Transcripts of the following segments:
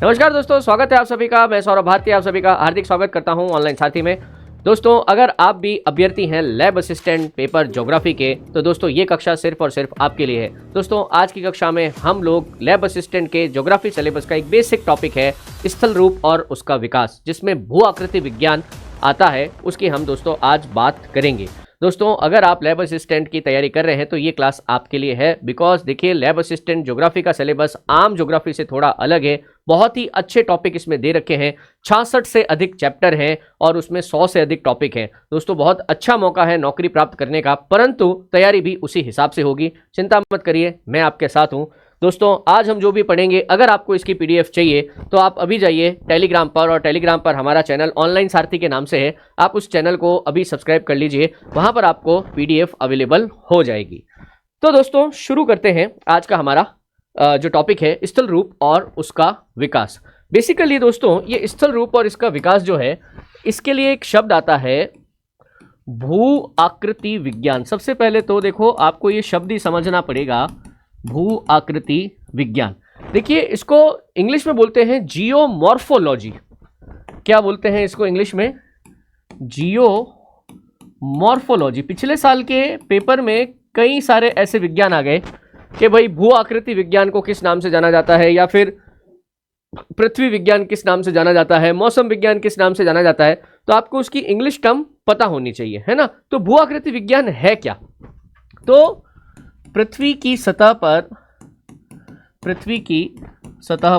नमस्कार दोस्तों, स्वागत है आप सभी का। मैं सौरभ भारती आप सभी का हार्दिक स्वागत करता हूं ऑनलाइन साथी में। दोस्तों, अगर आप भी अभ्यर्थी हैं लैब असिस्टेंट पेपर ज्योग्राफी के, तो दोस्तों ये कक्षा सिर्फ और सिर्फ आपके लिए है। दोस्तों, आज की कक्षा में हम लोग लैब असिस्टेंट के ज्योग्राफी सिलेबस का एक बेसिक टॉपिक है स्थल रूप और उसका विकास, जिसमें भू आकृति विज्ञान आता है, उसकी हम दोस्तों आज बात करेंगे। दोस्तों, अगर आप लैब असिस्टेंट की तैयारी कर रहे हैं तो ये क्लास आपके लिए है। बिकॉज देखिए, लैब असिस्टेंट ज्योग्राफी का सिलेबस आम ज्योग्राफी से थोड़ा अलग है। बहुत ही अच्छे टॉपिक इसमें दे रखे हैं। 66 से अधिक चैप्टर हैं और उसमें 100 से अधिक टॉपिक हैं। दोस्तों, बहुत अच्छा मौका है नौकरी प्राप्त करने का, परंतु तैयारी भी उसी हिसाब से होगी। चिंता मत करिए, मैं आपके साथ हूं। दोस्तों, आज हम जो भी पढ़ेंगे, अगर आपको इसकी पीडीएफ चाहिए तो आप अभी जाइए टेलीग्राम पर, और टेलीग्राम पर हमारा चैनल ऑनलाइन सारथी के नाम से है। आप उस चैनल को अभी सब्सक्राइब कर लीजिए, वहां पर आपको पीडीएफ अवेलेबल हो जाएगी। तो दोस्तों, शुरू करते हैं आज का हमारा जो टॉपिक है स्थल रूप और उसका विकास। बेसिकली दोस्तों, ये स्थल रूप और इसका विकास जो है, इसके लिए एक शब्द आता है भू आकृति विज्ञान। सबसे पहले तो देखो, आपको ये शब्द ही समझना पड़ेगा, भू आकृति विज्ञान। देखिए, इसको इंग्लिश में बोलते हैं जियोमॉर्फोलॉजी। क्या बोलते हैं इसको इंग्लिश में? जियोमॉर्फोलॉजी। पिछले साल के पेपर में कई सारे ऐसे विज्ञान आ गए कि भाई भू आकृति विज्ञान को किस नाम से जाना जाता है, या फिर पृथ्वी विज्ञान किस नाम से जाना जाता है, मौसम विज्ञान किस नाम से जाना जाता है। तो आपको उसकी इंग्लिश टर्म पता होनी चाहिए, है ना। तो भू आकृति विज्ञान है क्या? तो पृथ्वी की सतह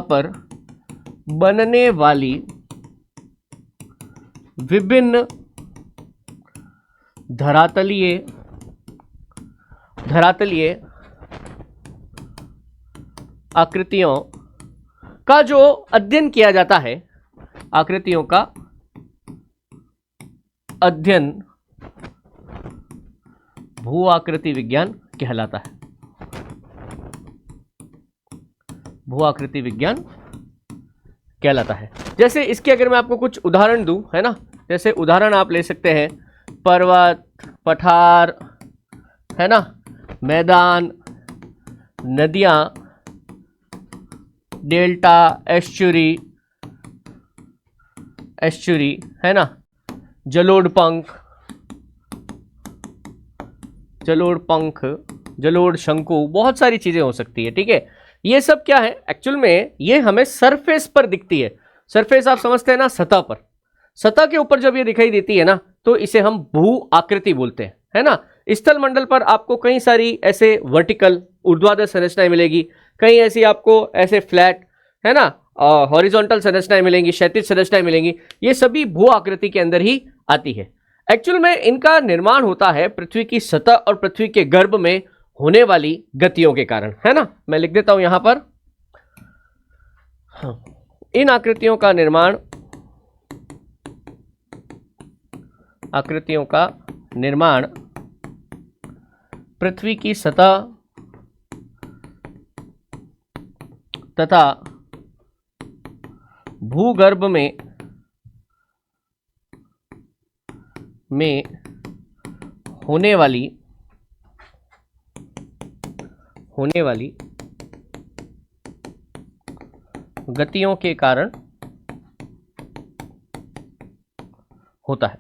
पर बनने वाली विभिन्न धरातलीय आकृतियों का जो अध्ययन किया जाता है, आकृतियों का अध्ययन भू आकृति विज्ञान कहलाता है। भू आकृति विज्ञान कहलाता है। जैसे इसके अगर मैं आपको कुछ उदाहरण दूं, है ना, जैसे उदाहरण आप ले सकते हैं पर्वत, पठार, है ना, मैदान, नदियां, डेल्टा, एस्चुरी, है ना, जलोढ़ पंख, जलोढ़ शंकु, बहुत सारी चीजें हो सकती है। ठीक है, ये सब क्या है एक्चुअल में? ये हमें सरफेस पर दिखती है। सरफेस आप समझते हैं ना, सतह पर। सतह के ऊपर जब ये दिखाई देती है ना, तो इसे हम भू आकृति बोलते हैं, है ना। स्थल मंडल पर आपको कई सारी ऐसे वर्टिकल ऊर्ध्वाधर संरचनाएं मिलेगी, कई ऐसी आपको ऐसे फ्लैट, है ना, हॉरिजॉन्टल संरचनाएं मिलेंगी, क्षैतिज संरचनाएं मिलेंगी। ये सभी भू आकृति के अंदर ही आती है। एक्चुअल में इनका निर्माण होता है पृथ्वी की सतह और पृथ्वी के गर्भ में होने वाली गतियों के कारण, है ना। मैं लिख देता हूं यहां पर, इन आकृतियों का निर्माण पृथ्वी की सतह तथा भूगर्भ में होने वाली गतियों के कारण होता है।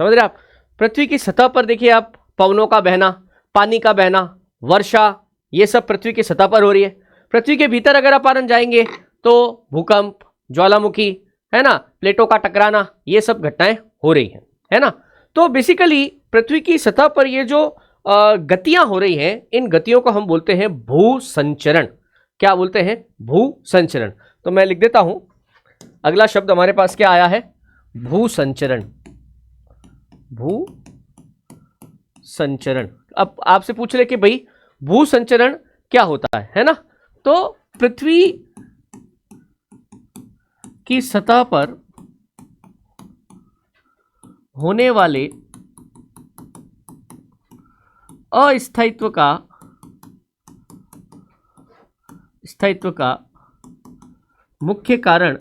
समझ रहे आप? पृथ्वी की सतह पर देखिए आप, पवनों का बहना, पानी का बहना, वर्षा, ये सब पृथ्वी की सतह पर हो रही है। पृथ्वी के भीतर अगर अपन जाएंगे तो भूकंप, ज्वालामुखी, है ना, प्लेटों का टकराना, ये सब घटनाएं हो रही हैं, है ना। तो बेसिकली पृथ्वी की सतह पर ये जो गतियां हो रही हैं, इन गतियों को हम बोलते हैं भू संचरण। क्या बोलते हैं? भू संचरण। तो मैं लिख देता हूं, अगला शब्द हमारे पास क्या आया है? भू संचरण। भू संचरण। अब आपसे पूछ ले कि भाई भू संचरण क्या होता है ना। तो पृथ्वी की सतह पर होने वाले अस्थित्व का मुख्य कारण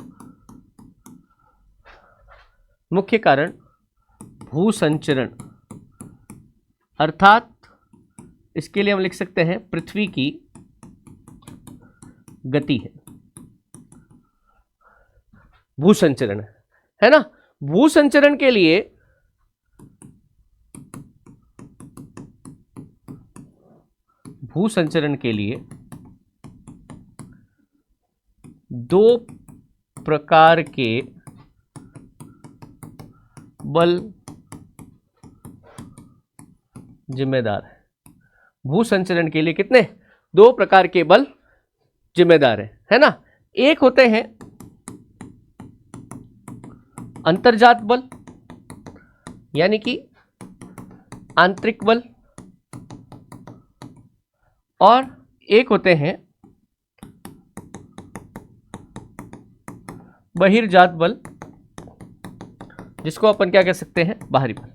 भू संचरण, अर्थात इसके लिए हम लिख सकते हैं पृथ्वी की गति है। भूसंचरण है ना। भूसंचरण के लिए दो प्रकार के बल जिम्मेदार है। भूसंचरण के लिए कितने? दो प्रकार के बल जिम्मेदार है ना। एक होते हैं अंतर्जात बल यानी कि आंतरिक बल, और एक होते हैं बहिर्जात बल, जिसको अपन क्या कह सकते हैं? बाहरी बल।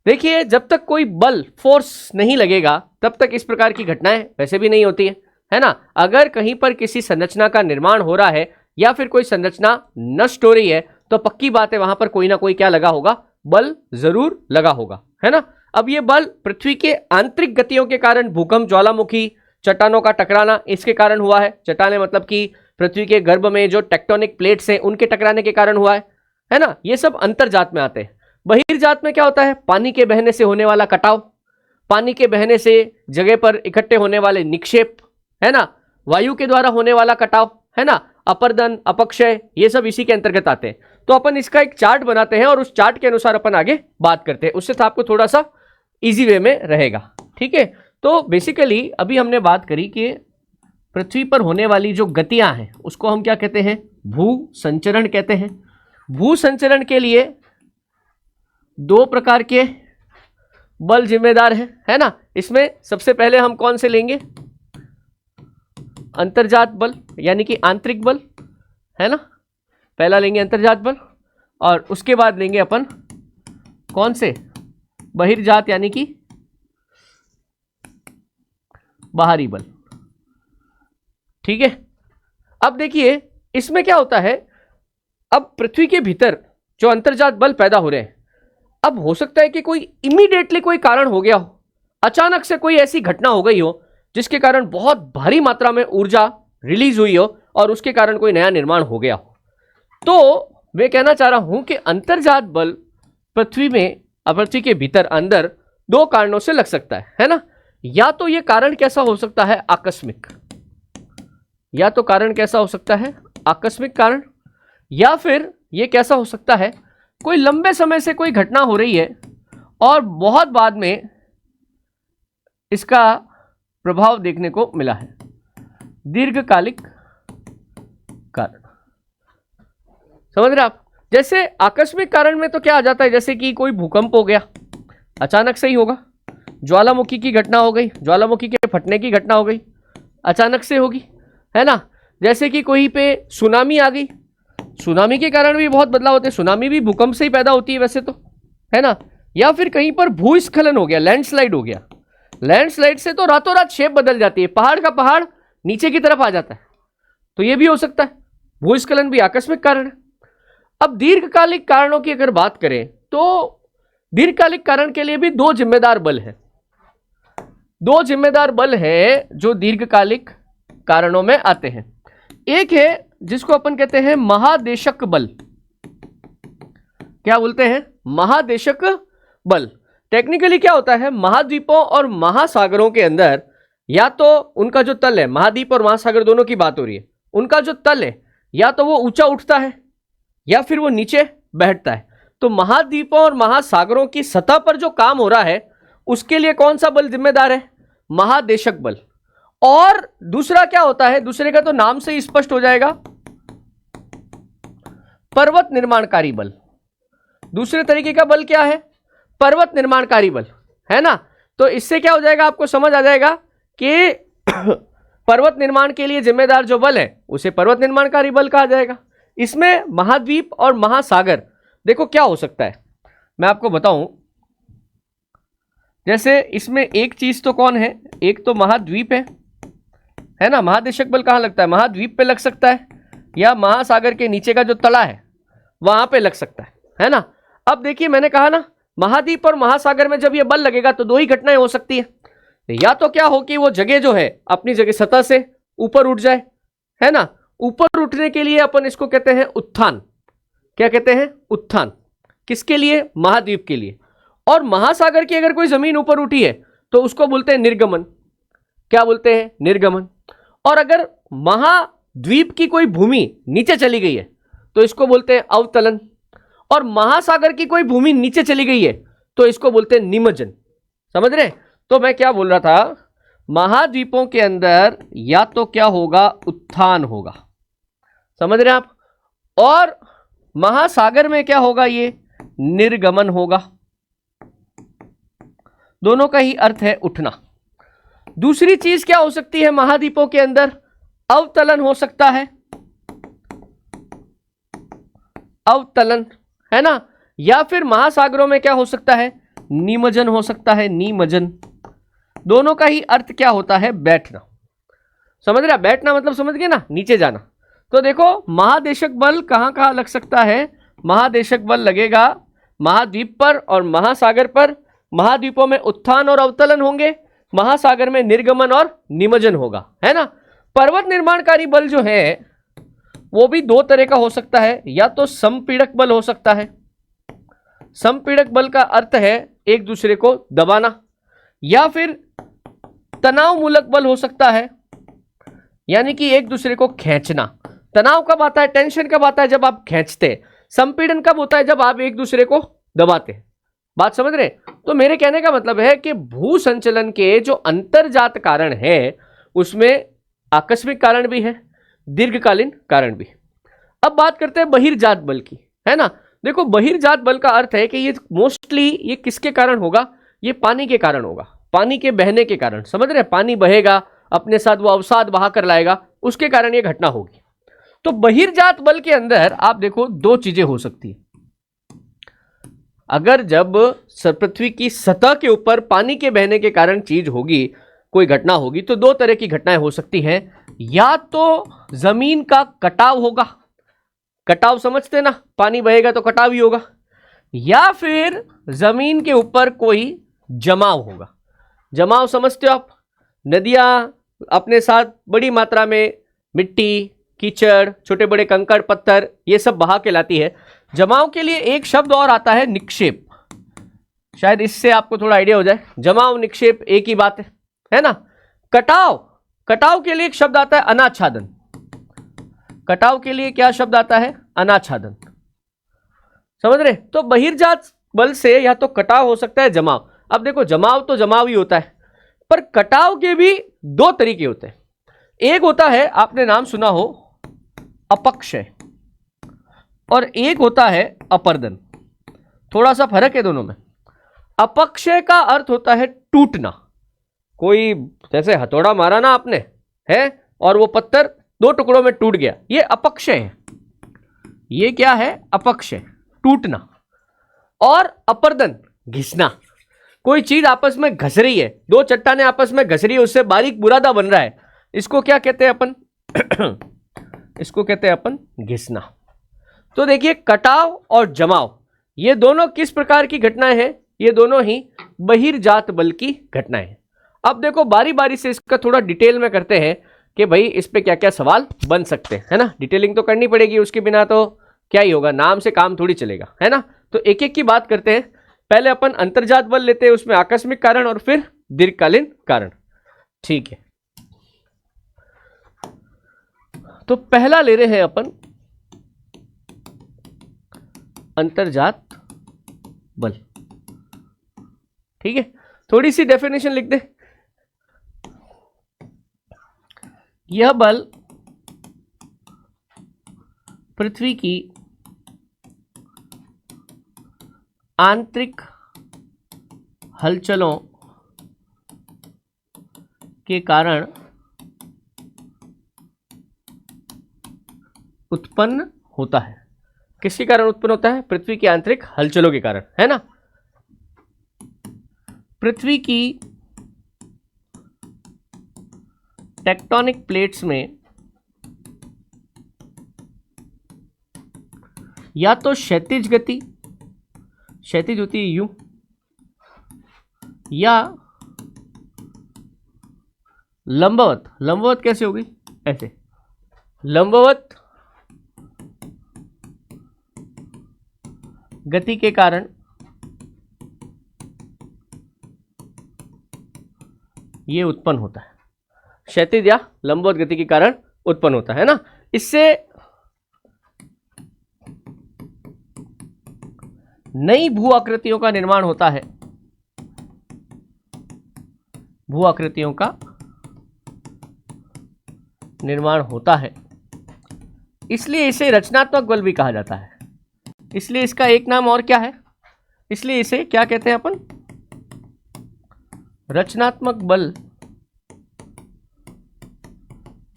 देखिए, जब तक कोई बल फोर्स नहीं लगेगा तब तक इस प्रकार की घटनाएं वैसे भी नहीं होती है ना। अगर कहीं पर किसी संरचना का निर्माण हो रहा है या फिर कोई संरचना नष्ट हो रही है तो पक्की बात है वहां पर कोई ना कोई क्या लगा होगा? बल जरूर लगा होगा, है ना। अब ये बल पृथ्वी के आंतरिक गतियों के कारण, भूकंप, ज्वालामुखी, चट्टानों का टकराना, इसके कारण हुआ है। चट्टानें मतलब कि पृथ्वी के गर्भ में जो टेक्टोनिक प्लेट्स हैं उनके टकराने के कारण हुआ है ना। ये सब अंतर्जात में आते हैं। बहिर्जात में क्या होता है? पानी के बहने से होने वाला कटाव, पानी के बहने से जगह पर इकट्ठे होने वाले निक्षेप, है ना। वायु के द्वारा होने वाला कटाव, है ना। अपर्दन, अपक्षय, ये सब इसी के अंतर्गत आते हैं। तो अपन इसका एक चार्ट बनाते हैं और उस चार्ट के अनुसार अपन आगे बात करते हैं, उससे आपको थोड़ा सा इजी वे में रहेगा, ठीक है। तो बेसिकली अभी हमने बात करी कि पृथ्वी पर होने वाली जो गतियां हैं उसको हम क्या कहते हैं? भू संचरण कहते हैं। भू संचरण के लिए दो प्रकार के बल जिम्मेदार हैं, है ना। इसमें सबसे पहले हम कौन से लेंगे? अंतर्जात बल यानी कि आंतरिक बल, है ना। पहला लेंगे अंतर्जात बल और उसके बाद लेंगे अपन कौन से? बहिर्जात यानी कि बाहरी बल, ठीक है। अब देखिए इसमें क्या होता है, अब पृथ्वी के भीतर जो अंतर्जात बल पैदा हो रहे हैं, अब हो सकता है कि कोई इमीडिएटली कोई कारण हो गया हो, अचानक से कोई ऐसी घटना हो गई हो जिसके कारण बहुत भारी मात्रा में ऊर्जा रिलीज हुई हो और उसके कारण कोई नया निर्माण हो गया हो। तो मैं कहना चाह रहा हूं कि अंतर्जात बल पृथ्वी में, पृथ्वी के भीतर अंदर दो कारणों से लग सकता है ना। या तो ये कारण कैसा हो सकता है? आकस्मिक, या तो कारण कैसा हो सकता है? आकस्मिक कारण, या फिर ये कैसा हो सकता है? कोई लंबे समय से कोई घटना हो रही है और बहुत बाद में इसका प्रभाव देखने को मिला है, दीर्घकालिक कारण। समझ रहे आप? जैसे आकस्मिक कारण में तो क्या आ जाता है, जैसे कि कोई भूकंप हो गया, अचानक से ही होगा। ज्वालामुखी की घटना हो गई, ज्वालामुखी के फटने की घटना हो गई, अचानक से होगी, है ना। जैसे कि कोई पे सुनामी आ गई, सुनामी के कारण भी बहुत बदलाव होते हैं। सुनामी भी भूकंप से ही पैदा होती है वैसे तो, है ना। या फिर कहीं पर भूस्खलन हो गया, लैंडस्लाइड हो गया, लैंडस्लाइड से तो रातों रात शेप बदल जाती है, पहाड़ का पहाड़ नीचे की तरफ आ जाता है, तो ये भी हो सकता है। भूस्खलन भी आकस्मिक कारण है। अब दीर्घकालिक कारणों की अगर बात करें तो दीर्घकालिक कारण के लिए भी दो जिम्मेदार बल है, दो जिम्मेदार बल है जो दीर्घकालिक कारणों में आते हैं। एक है जिसको अपन कहते हैं महादेशक बल। क्या बोलते हैं? महादेशक बल। टेक्निकली क्या होता है, महाद्वीपों और महासागरों के अंदर या तो उनका जो तल है, महाद्वीप और महासागर दोनों की बात हो रही है, उनका जो तल है या तो वो ऊंचा उठता है या फिर वो नीचे बैठता है। तो महाद्वीपों और महासागरों की सतह पर जो काम हो रहा है उसके लिए कौन सा बल जिम्मेदार है? महादेशक बल। और दूसरा क्या होता है, दूसरे का तो नाम से ही स्पष्ट हो जाएगा, पर्वत निर्माणकारी बल। दूसरे तरीके का बल क्या है? पर्वत निर्माणकारी बल, है ना। तो इससे क्या हो जाएगा, आपको समझ आ जाएगा कि पर्वत निर्माण के लिए जिम्मेदार जो बल है उसे पर्वत निर्माणकारी बल कहा जाएगा। इसमें महाद्वीप और महासागर, देखो क्या हो सकता है मैं आपको बताऊं। जैसे इसमें एक चीज तो कौन है, एक तो महाद्वीप है ना। महादेशक बल कहां लगता है? महाद्वीप पे लग सकता है या महासागर के नीचे का जो तला है वहां पे लग सकता है ना। अब देखिए मैंने कहा ना, महाद्वीप और महासागर में जब ये बल लगेगा तो दो ही घटनाएं हो सकती है। या तो क्या हो कि वो जगह जो है अपनी जगह सतह से ऊपर उठ जाए, है ना, ऊपर उठने के लिए अपन इसको कहते हैं उत्थान। क्या कहते हैं? उत्थान। किसके लिए? महाद्वीप के लिए। और महासागर की अगर कोई जमीन ऊपर उठी है तो उसको बोलते हैं निर्गमन। क्या बोलते हैं? निर्गमन। और अगर महाद्वीप की कोई भूमि नीचे चली गई है तो इसको बोलते हैं अवतलन। और महासागर की कोई भूमि नीचे चली गई है तो इसको बोलते हैं निमज्जन। समझ रहे? तो मैं क्या बोल रहा था, महाद्वीपों के अंदर या तो क्या होगा? उत्थान होगा। समझ रहे आप? और महासागर में क्या होगा? ये निर्गमन होगा। दोनों का ही अर्थ है उठना। दूसरी चीज क्या हो सकती है महाद्वीपों के अंदर? अवतलन हो सकता है। अवतलन, है ना? या फिर महासागरों में क्या हो सकता है? निमज्जन हो सकता है। निमज्जन। दोनों का ही अर्थ क्या होता है? बैठना। समझ रहे? बैठना मतलब समझ गए ना, नीचे जाना। तो देखो महादेशक बल कहां कहां लग सकता है? महादेशक बल लगेगा महाद्वीप पर और महासागर पर। महाद्वीपों में उत्थान और अवतलन होंगे, महासागर में निर्गमन और निमज्जन होगा, है ना? पर्वत निर्माणकारी बल जो है वो भी दो तरह का हो सकता है। या तो संपीड़क बल हो सकता है। संपीड़क बल का अर्थ है एक दूसरे को दबाना। या फिर तनाव मूलक बल हो सकता है, यानी कि एक दूसरे को खींचना। तनाव कब आता है? टेंशन कब आता है? जब आप खींचते हैं। संपीड़न कब होता है? जब आप एक दूसरे को दबाते हैं। बात समझ रहे? तो मेरे कहने का मतलब है कि भू संचलन के जो अंतर्जात कारण है उसमें आकस्मिक कारण भी है, दीर्घकालीन कारण भी। अब बात करते हैं बहिर्जात बल की, है ना? देखो बहिर्जात बल का अर्थ है कि ये मोस्टली ये किसके कारण होगा? ये पानी के कारण होगा। पानी के बहने के कारण। समझ रहे? पानी बहेगा, अपने साथ वो अवसाद बहा कर लाएगा, उसके कारण ये घटना होगी। तो बहिर्जात बल के अंदर आप देखो दो चीजें हो सकती है। अगर जब पृथ्वी की सतह के ऊपर पानी के बहने के कारण चीज होगी, कोई घटना होगी, तो दो तरह की घटनाएं हो सकती हैं। या तो जमीन का कटाव होगा। कटाव समझते ना, पानी बहेगा तो कटाव ही होगा। या फिर जमीन के ऊपर कोई जमाव होगा। जमाव समझते हो आप? नदियां अपने साथ बड़ी मात्रा में मिट्टी, कीचड़, छोटे बड़े कंकड़ पत्थर ये सब बहा के लाती है। जमाव के लिए एक शब्द और आता है, निक्षेप। शायद इससे आपको थोड़ा आइडिया हो जाए। जमाव निक्षेप एक ही बात है ना? कटाव, कटाव के लिए एक शब्द आता है अनाच्छादन। कटाव के लिए क्या शब्द आता है? अनाच्छादन। समझ रहे? तो बहिर्जात बल से या तो कटाव हो सकता है, जमाव। अब देखो जमाव तो जमाव ही होता है, पर कटाव के भी दो तरीके होते हैं। एक होता है, आपने नाम सुना हो, अपक्षय, और एक होता है अपर्दन। थोड़ा सा फर्क है दोनों में। अपक्षय का अर्थ होता है टूटना। कोई जैसे हथौड़ा मारा ना आपने, है, और वो पत्थर दो टुकड़ों में टूट गया, ये अपक्षय है। ये क्या है? अपक्षय, टूटना। और अपर्दन, घिसना। कोई चीज आपस में घस रही है, दो चट्टानें आपस में घस रही है, उससे बारीक बुरादा बन रहा है, इसको क्या कहते हैं अपन? इसको कहते हैं अपन घिसना। तो देखिए कटाव और जमाव ये दोनों किस प्रकार की घटनाएं हैं? ये दोनों ही बहिर्जात बल की घटनाएं हैं। अब देखो बारी बारी से इसका थोड़ा डिटेल में करते हैं कि भाई इस पे क्या क्या सवाल बन सकते हैं, है ना? डिटेलिंग तो करनी पड़ेगी, उसके बिना तो क्या ही होगा, नाम से काम थोड़ी चलेगा, है ना? तो एक एक की बात करते हैं। पहले अपन अंतर्जात बल लेते हैं, उसमें आकस्मिक कारण और फिर दीर्घकालीन कारण। ठीक है, तो पहला ले रहे हैं अपन अंतर्जात बल। ठीक है, थोड़ी सी डेफिनेशन लिख दे। यह बल पृथ्वी की आंतरिक हलचलों के कारण उत्पन्न होता है। किसके कारण उत्पन्न होता है? पृथ्वी की आंतरिक हलचलों के कारण, है ना? पृथ्वी की टेक्टोनिक प्लेट्स में या तो क्षैतिज गति, क्षैतिज होती है यूं, या लंबवत। लंबवत कैसे होगी? ऐसे। लंबवत गति के कारण ये उत्पन्न होता है, क्षैतिज या लंबवत गति के कारण उत्पन्न होता है ना। इससे नई भू आकृतियों का निर्माण होता है, भू आकृतियों का निर्माण होता है, इसलिए इसे रचनात्मक बल भी कहा जाता है। इसलिए इसका एक नाम और क्या है, इसलिए इसे क्या कहते हैं अपन, रचनात्मक बल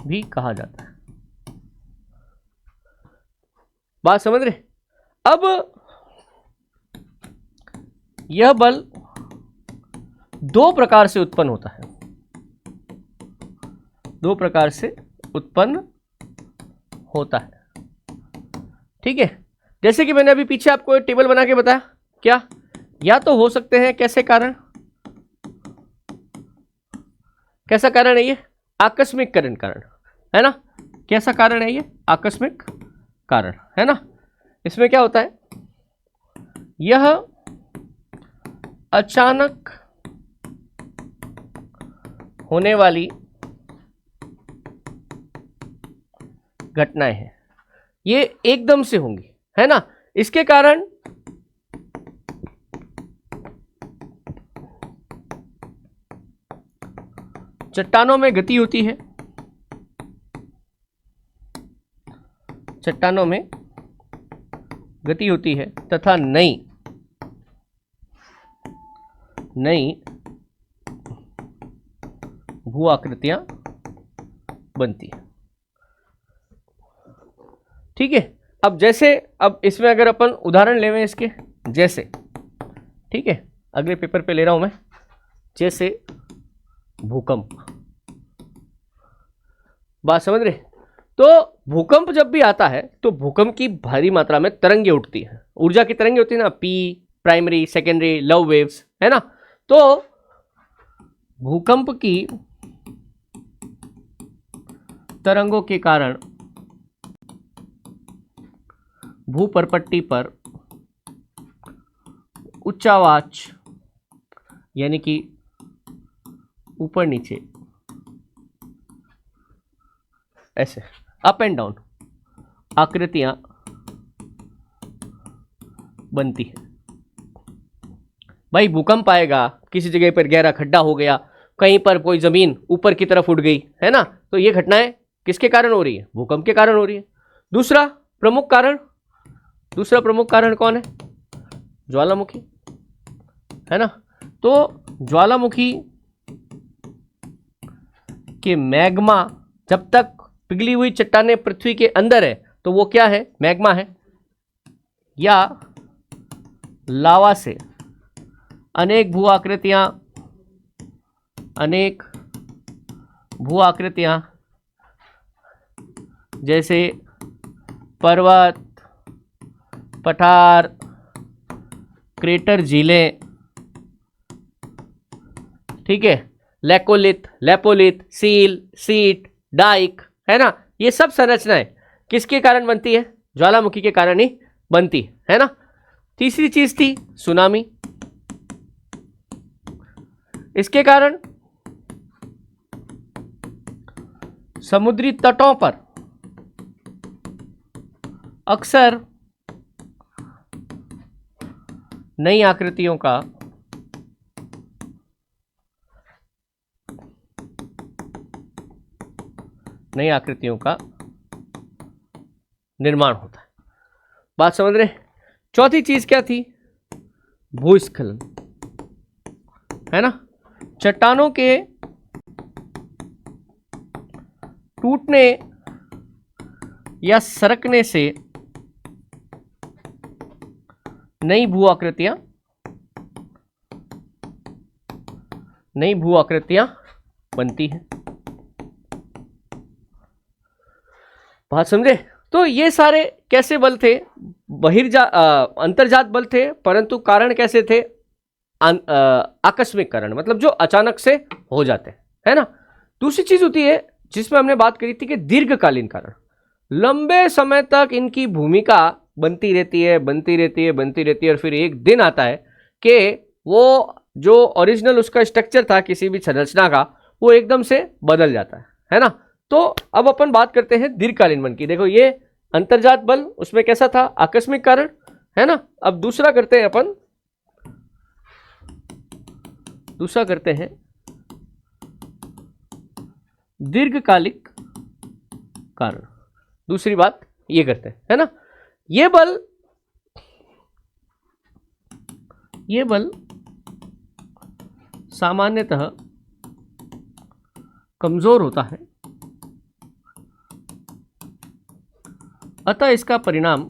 भी कहा जाता है। बात समझ रहे। अब यह बल दो प्रकार से उत्पन्न होता है, दो प्रकार से उत्पन्न होता है, ठीक है। जैसे कि मैंने अभी पीछे आपको एक टेबल बना के बताया, क्या, या तो हो सकते हैं कैसे कारण, कैसा कारण है ये, आकस्मिक कारण कारण है ना। कैसा कारण है ये, आकस्मिक कारण है ना। इसमें क्या होता है, यह अचानक होने वाली घटनाएं हैं, ये एकदम से होंगी है ना। इसके कारण चट्टानों में गति होती है, चट्टानों में गति होती है तथा नई भू आकृतियां बनती हैं, ठीक है। अब जैसे, अब इसमें अगर अपन उदाहरण लेवें इसके, जैसे, ठीक है, अगले पेपर पे ले रहा हूं मैं, जैसे भूकंप। बात समझ रहे। तो भूकंप जब भी आता है तो भूकंप की भारी मात्रा में तरंगें उठती हैं, ऊर्जा की तरंगें होती है ना, P, primary, secondary, love waves है ना। तो भूकंप की तरंगों के कारण भूपरपट्टी पर उच्चावाच यानी कि ऊपर नीचे, ऐसे अप एंड डाउन आकृतियां बनती है। भाई भूकंप आएगा, किसी जगह पर गहरा खड्डा हो गया, कहीं पर कोई जमीन ऊपर की तरफ उठ गई है ना, तो ये घटनाएं किसके कारण हो रही है, भूकंप के कारण हो रही है। दूसरा प्रमुख कारण कौन है, ज्वालामुखी है ना। तो ज्वालामुखी के मैग्मा, जब तक पिघली हुई चट्टानें पृथ्वी के अंदर है तो वो क्या है, मैग्मा है, या लावा से अनेक भू आकृतियां जैसे पर्वत, पठार, क्रेटर, झीलें, ठीक है, लेपोलिथ, सील, सीट, डाइक है ना, ये सब संरचनाएं किसके कारण बनती है, ज्वालामुखी के कारण ही बनती है ना। तीसरी चीज थी सुनामी। इसके कारण समुद्री तटों पर अक्सर नई आकृतियों का निर्माण होता है। बात समझ रहे। चौथी चीज क्या थी, भूस्खलन है ना। चट्टानों के टूटने या सरकने से नई भू आकृतियां बनती हैं। बात समझे। तो ये सारे कैसे बल थे, अंतर्जात बल थे, परंतु कारण कैसे थे, आकस्मिक कारण, मतलब जो अचानक से हो जाते हैं है ना। दूसरी चीज होती है जिसमें हमने बात करी थी कि दीर्घकालीन कारण। लंबे समय तक इनकी भूमिका बनती रहती है, बनती रहती है, बनती रहती है, और फिर एक दिन आता है कि वो जो ओरिजिनल उसका स्ट्रक्चर था किसी भी संरचना का, वो एकदम से बदल जाता है ना। तो अब अपन बात करते हैं दीर्घकालीन बल की। देखो ये अंतर्जात बल, उसमें कैसा था, आकस्मिक कारण, है ना। अब दूसरा करते हैं अपन, दूसरा करते हैं दीर्घकालिक कारण। दूसरी बात ये करते हैं, है ना। ये बल सामान्यतः कमजोर होता है, अतः इसका परिणाम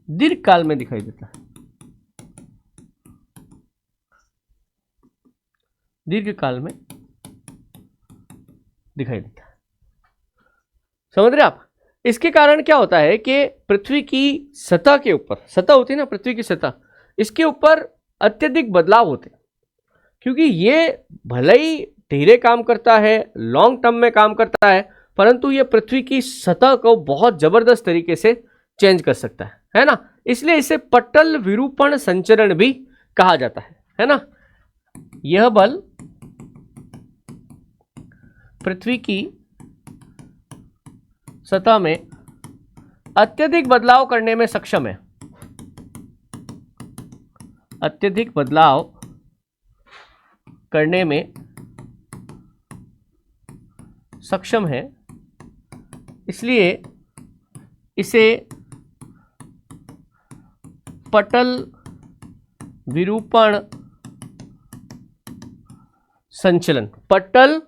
दीर्घकाल में दिखाई देता है, दीर्घकाल में दिखाई देता है। समझ रहे आप। इसके कारण क्या होता है कि पृथ्वी की सतह के ऊपर, सतह होती है ना पृथ्वी की सतह, इसके ऊपर अत्यधिक बदलाव होते हैं, क्योंकि ये भले ही धीरे काम करता है, लॉन्ग टर्म में काम करता है, परंतु ये पृथ्वी की सतह को बहुत जबरदस्त तरीके से चेंज कर सकता है ना। इसलिए इसे पटल विरूपण संचरण भी कहा जाता है ना। यह बल पृथ्वी की सतह में अत्यधिक बदलाव करने में सक्षम है, अत्यधिक बदलाव करने में सक्षम है, इसलिए इसे पटल विरूपण संचलन, पटल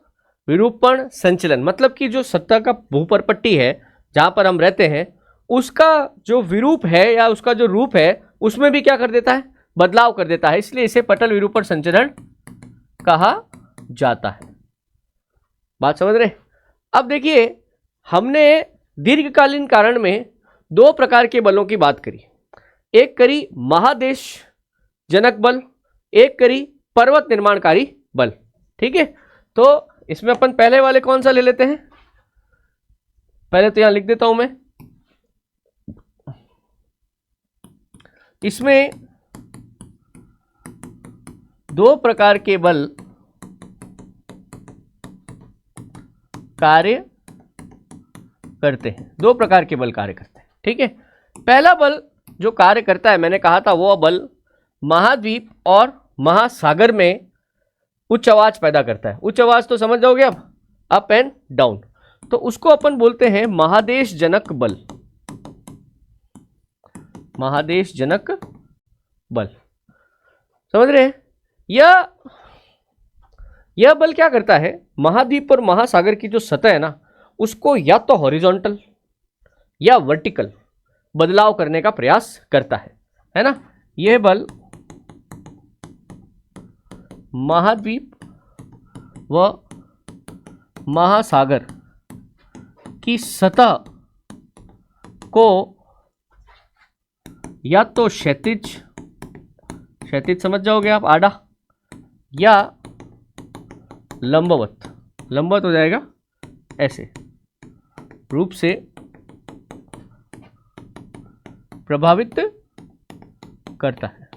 विरूपण संचलन मतलब कि जो सतह का भूपरपट्टी है जहां पर हम रहते हैं, उसका जो विरूप है या उसका जो रूप है उसमें भी क्या कर देता है, बदलाव कर देता है, इसलिए इसे पटल विरूपण संचलन कहा जाता है। बात समझ रहे। अब देखिए हमने दीर्घकालीन कारण में दो प्रकार के बलों की बात करी, एक करी महादेश जनक बल, एक करी पर्वत निर्माणकारी बल। ठीक है, तो इसमें अपन पहले वाले कौन सा ले लेते हैं, पहले तो यहां लिख देता हूं मैं। इसमें दो प्रकार के बल कार्य करते हैं, दो प्रकार के बल कार्य करते हैं। ठीक है, पहला बल जो कार्य करता है, मैंने कहा था वो बल महाद्वीप और महासागर में उच्च आवाज पैदा करता है। उच्च आवाज तो समझ जाओगे आप, अप एंड डाउन, तो उसको अपन बोलते हैं महादेश जनक बल, महादेश जनक बल। समझ रहे हैं। यह बल क्या करता है, महाद्वीप और महासागर की जो सतह है ना, उसको या तो हॉरिजॉन्टल या वर्टिकल बदलाव करने का प्रयास करता है ना। यह बल महाद्वीप व महासागर की सतह को या तो क्षैतिज समझ जाओगे आप, आड़ा, या लंबवत हो जाएगा, ऐसे रूप से प्रभावित करता है।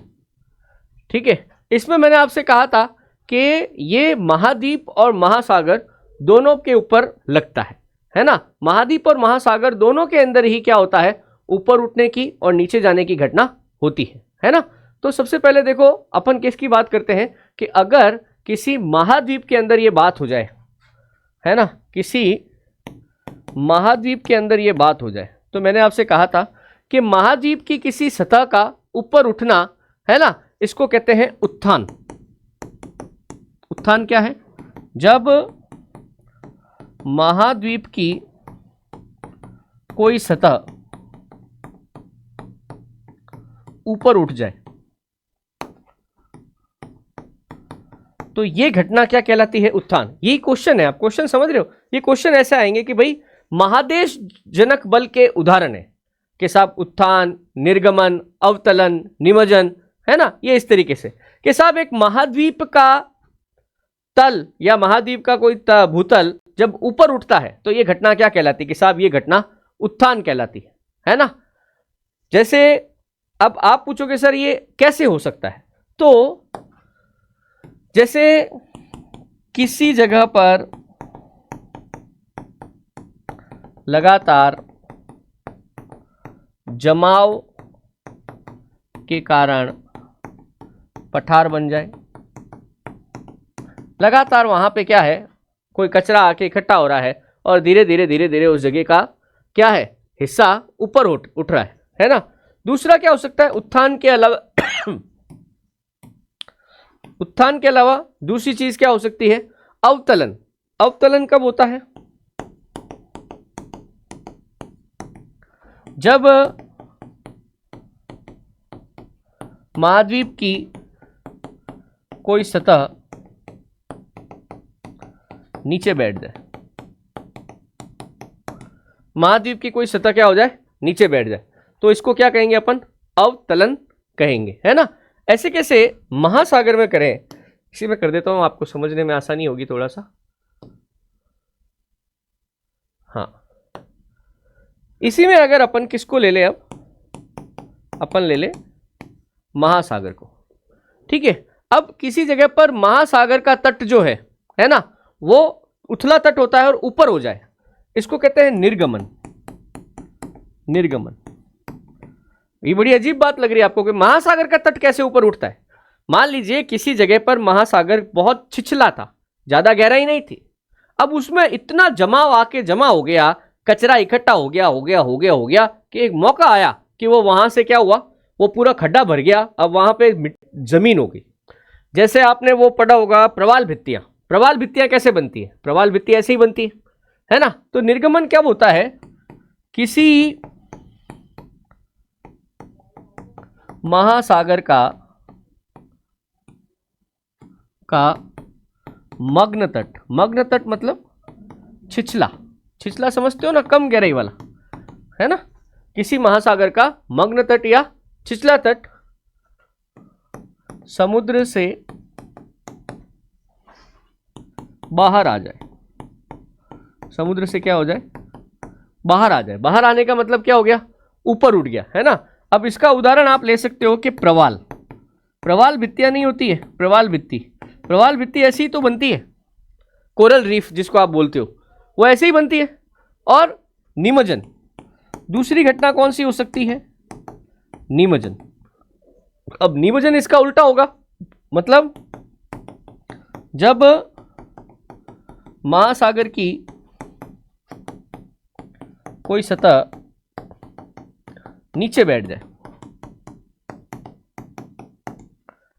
ठीक है, इसमें मैंने आपसे कहा था कि ये महाद्वीप और महासागर दोनों के ऊपर लगता है ना। महाद्वीप और महासागर दोनों के अंदर ही क्या होता है, ऊपर उठने की और नीचे जाने की घटना होती है ना। तो सबसे पहले देखो अपन किसकी बात करते हैं कि अगर किसी महाद्वीप के अंदर ये बात हो जाए, है ना, किसी महाद्वीप के अंदर ये बात हो जाए, तो मैंने आपसे कहा था कि महाद्वीप की किसी सतह का ऊपर उठना, है ना, इसको कहते हैं उत्थान। उत्थान क्या है, जब महाद्वीप की कोई सतह ऊपर उठ जाए, तो ये घटना क्या कहलाती है, उत्थान। यही क्वेश्चन है, आप क्वेश्चन समझ रहे हो। ये क्वेश्चन ऐसे आएंगे कि भाई महादेश जनक बल के उदाहरण है कि साहब उत्थान, निर्गमन, अवतलन, निमज्जन, है ना, ये इस तरीके से कि साहब एक महाद्वीप का तल या महाद्वीप का कोई भूतल जब ऊपर उठता है तो ये घटना क्या कहलाती है कि साहब ये घटना उत्थान कहलाती है ना। जैसे अब आप पूछोगे सर ये कैसे हो सकता है, तो जैसे किसी जगह पर लगातार जमाव के कारण पठार बन जाए, लगातार वहां पे क्या है कोई कचरा आके इकट्ठा हो रहा है और धीरे धीरे धीरे धीरे उस जगह का क्या है हिस्सा ऊपर उठ रहा है ना। दूसरा क्या हो सकता है, उत्थान के अलावा उत्थान के अलावा दूसरी चीज क्या हो सकती है, अवतलन। अवतलन कब होता है, जब महाद्वीप की कोई सतह नीचे बैठ जाए, महाद्वीप की कोई सतह क्या हो जाए, नीचे बैठ जाए, तो इसको क्या कहेंगे अपन, अवतलन कहेंगे, है ना। ऐसे कैसे महासागर में करें, इसी में कर देता हूं, आपको समझने में आसानी होगी थोड़ा सा। हाँ, इसी में अगर अपन किसको ले ले, अब अपन ले ले महासागर को, ठीक है। अब किसी जगह पर महासागर का तट जो है ना, वो उथला तट होता है और ऊपर हो जाए, इसको कहते हैं निर्गमन। निर्गमन, ये बड़ी अजीब बात लग रही है आपको कि महासागर का तट कैसे ऊपर उठता है। मान लीजिए किसी जगह पर महासागर बहुत छिछला था, ज्यादा गहराई नहीं थी, अब उसमें इतना जमाव आके जमा हो गया, कचरा इकट्ठा हो गया कि एक मौका आया कि वो वहां से क्या हुआ, वो पूरा खड्डा भर गया, अब वहां पे जमीन हो गई। जैसे आपने वो पढ़ा होगा प्रवाल भित्तियां, प्रवाल भित्तियां कैसे बनती है, प्रवाल भित्ति ऐसे ही बनती है ना। तो निर्गमन क्या होता है, किसी महासागर का मग्न तट, मग्न तट मतलब छिछला, छिछला समझते हो ना, कम गहराई वाला, है ना। किसी महासागर का मग्न तट या छिछला तट समुद्र से बाहर आ जाए, समुद्र से क्या हो जाए, बाहर आ जाए। बाहर आने का मतलब क्या हो गया, ऊपर उठ गया, है ना। अब इसका उदाहरण आप ले सकते हो कि प्रवाल, प्रवाल भित्तियां नहीं होती है, प्रवाल भित्ति, प्रवाल भित्ति ऐसी तो बनती है, कोरल रीफ जिसको आप बोलते हो वो ऐसे ही बनती है। और निमज्जन, दूसरी घटना कौन सी हो सकती है, निमज्जन। अब निमज्जन इसका उल्टा होगा, मतलब जब महासागर की कोई सतह नीचे बैठ जाए,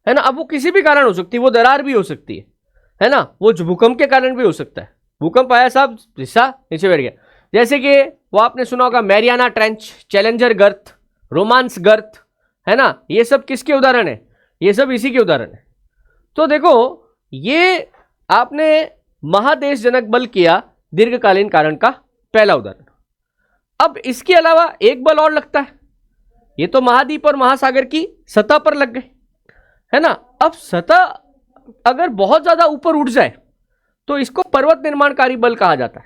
है ना। अब वो किसी भी कारण हो सकती है, वो दरार भी हो सकती है ना, वो भूकंप के कारण भी हो सकता है। भूकंप आया साहब, हिस्सा नीचे बैठ गया, जैसे कि वो आपने सुना होगा मैरियाना ट्रेंच, चैलेंजर गर्त, रोमांस गर्त, है ना। ये सब किसके उदाहरण है, ये सब इसी के उदाहरण है। तो देखो ये आपने महादेशजनक बल किया दीर्घकालीन कारण का पहला उदाहरण। अब इसके अलावा एक बल और लगता है, ये तो महाद्वीप और महासागर की सतह पर लग गए, है ना। अब सतह अगर बहुत ज्यादा ऊपर उठ जाए तो इसको पर्वत निर्माणकारी बल कहा जाता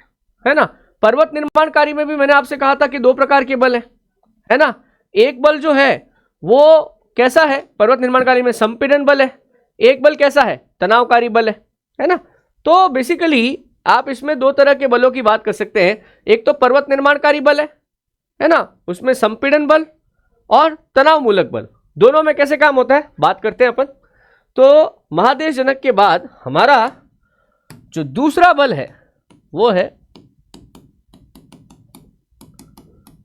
है ना। पर्वत निर्माणकारी में भी मैंने आपसे कहा था कि दो प्रकार के बल है ना। एक बल जो है वो कैसा है, पर्वत निर्माणकारी में संपीड़न बल है, एक बल कैसा है, तनावकारी बल है ना। तो बेसिकली आप इसमें दो तरह के बलों की बात कर सकते हैं, एक तो पर्वत निर्माणकारी बल है ना, उसमें संपीड़न बल और तनाव मूलक बल, दोनों में कैसे काम होता है बात करते हैं अपन। तो महादेशजनक के बाद हमारा जो दूसरा बल है वो है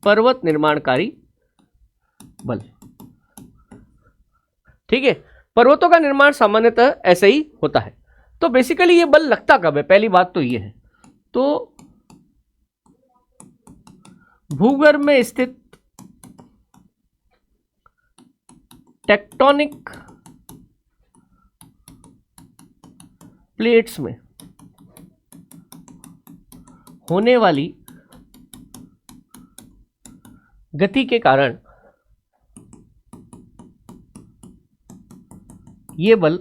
पर्वत निर्माणकारी बल, ठीक है। पर्वतों का निर्माण सामान्यतः ऐसे ही होता है। तो बेसिकली ये बल लगता कब है, पहली बात तो ये है, तो भूगर्भ में स्थित टेक्टोनिक प्लेट्स में होने वाली गति के कारण ये बल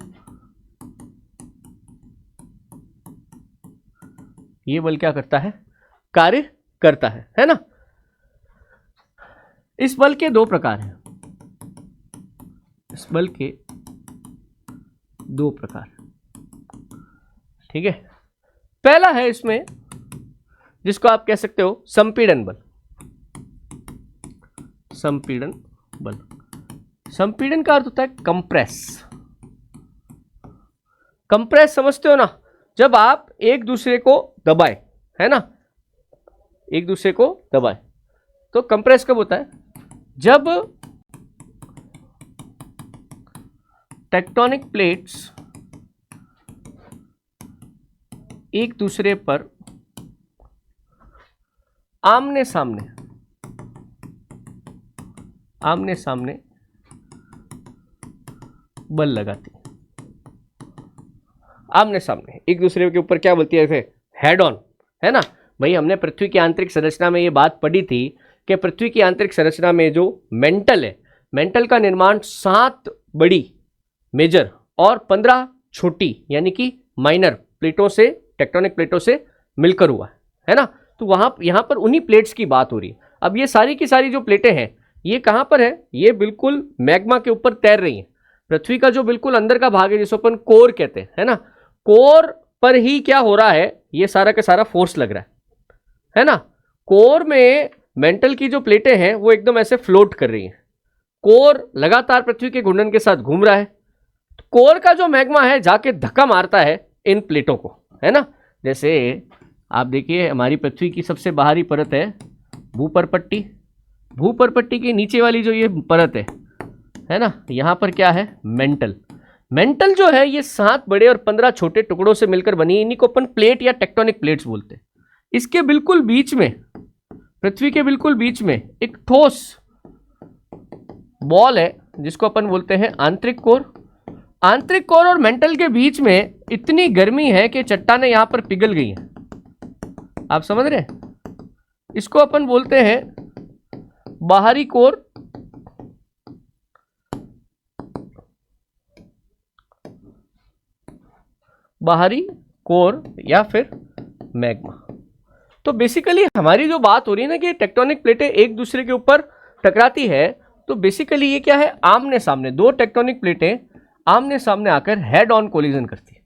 क्या करता है, कार्य करता है ना। इस बल के दो प्रकार हैं, इस बल के दो प्रकार, ठीक है। पहला है इसमें जिसको आप कह सकते हो संपीड़न बल। संपीड़न बल, संपीड़न का अर्थ होता है कंप्रेस। कंप्रेस समझते हो ना, जब आप एक दूसरे को दबाए, है ना, एक दूसरे को दबाए, तो कंप्रेस कब होता है, जब टेक्टोनिक प्लेट्स एक दूसरे पर आमने सामने बल लगाती है। आमने सामने एक दूसरे के ऊपर क्या बोलती है, ऐसे हेड ऑन, है ना। भाई हमने पृथ्वी की आंतरिक संरचना में ये बात पढ़ी थी कि पृथ्वी की आंतरिक संरचना में जो मेंटल है, मेंटल का निर्माण 7 बड़ी मेजर और 15 छोटी यानी कि माइनर प्लेटों से, टेक्टोनिक प्लेटों से मिलकर हुआ है ना। तो यहां पर उन्हीं प्लेट्स की बात हो रही है। अब ये सारी की सारी जो प्लेटें हैं ये कहां पर है, ये बिल्कुल मैग्मा के ऊपर तैर रही हैं। पृथ्वी का जो बिल्कुल अंदर का भाग है जिसको अपन कोर कहते हैं, है ना, कोर पर ही क्या हो रहा है, ये सारा का सारा फोर्स लग रहा है ना। कोर में मेंटल की जो प्लेटें हैं वो एकदम ऐसे फ्लोट कर रही हैं, कोर लगातार पृथ्वी के घूर्णन के साथ घूम रहा है। तो कोर का जो मैग्मा है जाके धक्का मारता है इन प्लेटों को, है ना। जैसे आप देखिए हमारी पृथ्वी की सबसे बाहरी परत है भूपर्पट्टी, भूपर्पट्टी के नीचे वाली जो ये परत है ना, यहां पर क्या है, मेंटल। मेंटल जो है ये 7 बड़े और 15 छोटे टुकड़ों से मिलकर बनी, इन्हीं को अपन प्लेट या टेक्टोनिक प्लेट्स बोलते हैं। इसके बिल्कुल बीच में, पृथ्वी के बिल्कुल बीच में एक ठोस बॉल है जिसको अपन बोलते हैं आंतरिक कोर। आंतरिक कोर और मेंटल के बीच में इतनी गर्मी है कि चट्टानें यहां पर पिघल गई हैं। आप समझ रहे हैं, इसको अपन बोलते हैं बाहरी कोर, बाहरी कोर या फिर मैग्मा। तो बेसिकली हमारी जो बात हो रही है ना कि टेक्टोनिक प्लेटें एक दूसरे के ऊपर टकराती है, तो बेसिकली ये क्या है, आमने सामने दो टेक्टोनिक प्लेटें आमने सामने आकर हेड ऑन कोलिजन करती है,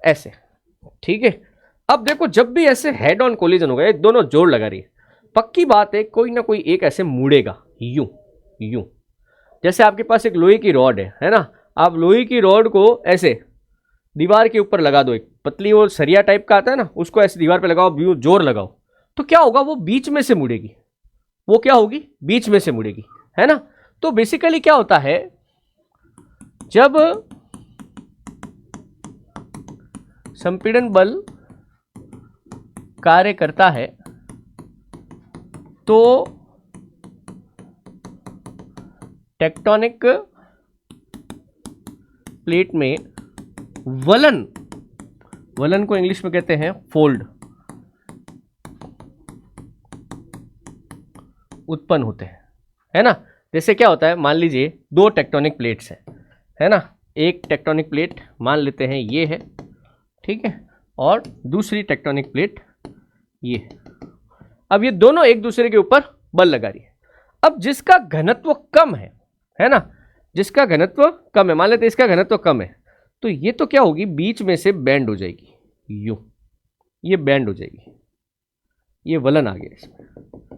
ऐसे, ठीक है। अब देखो जब भी ऐसे हेड ऑन कोलिजन होगा, ये दोनों जोर लगा रही है, पक्की बात है कोई ना कोई एक ऐसे मुड़ेगा, यूं यूं। जैसे आपके पास एक लोहे की रॉड है ना, आप लोहे की रॉड को ऐसे दीवार के ऊपर लगा दो, एक पतली वो सरिया टाइप का आता है ना, उसको ऐसे दीवार पे लगाओ, यूं जोर लगाओ, तो क्या होगा, वो बीच में से मुड़ेगी, वो क्या होगी, बीच में से मुड़ेगी, है ना। तो बेसिकली क्या होता है, जब संपीड़न बल कार्य करता है तो टेक्टोनिक प्लेट में वलन, वलन को इंग्लिश में कहते हैं फोल्ड, उत्पन्न होते हैं, है ना। जैसे क्या होता है, मान लीजिए 2 टेक्टोनिक प्लेट्स हैं, है ना, एक टेक्टोनिक प्लेट मान लेते हैं ये है, ठीक है, और दूसरी टेक्टोनिक प्लेट ये है। अब ये दोनों एक दूसरे के ऊपर बल लगा रही है। अब जिसका घनत्व कम है ना, जिसका घनत्व कम है, मान लेते हैं इसका घनत्व कम है, तो ये तो क्या होगी, बीच में से बैंड हो जाएगी, यूं, ये बैंड हो जाएगी, ये वलन आ गया इसमें।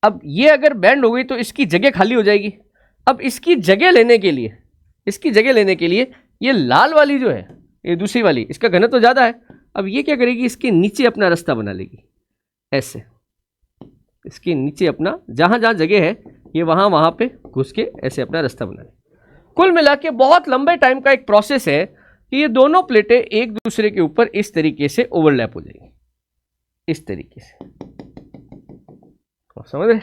अब ये अगर बैंड हो गई तो इसकी जगह खाली हो जाएगी। अब इसकी जगह लेने के लिए, इसकी जगह लेने के लिए ये लाल वाली जो है, ये दूसरी वाली, इसका घनत्व तो ज़्यादा है। अब ये क्या करेगी, इसके नीचे अपना रास्ता बना लेगी, ऐसे इसके नीचे अपना, जहाँ जहाँ जगह है ये वहाँ वहाँ पे घुस के ऐसे अपना रास्ता बना लेगी। कुल मिला के बहुत लंबे टाइम का एक प्रोसेस है कि ये दोनों प्लेटें एक दूसरे के ऊपर इस तरीके से ओवरलैप हो जाएगी, इस तरीके से, समझ रहे,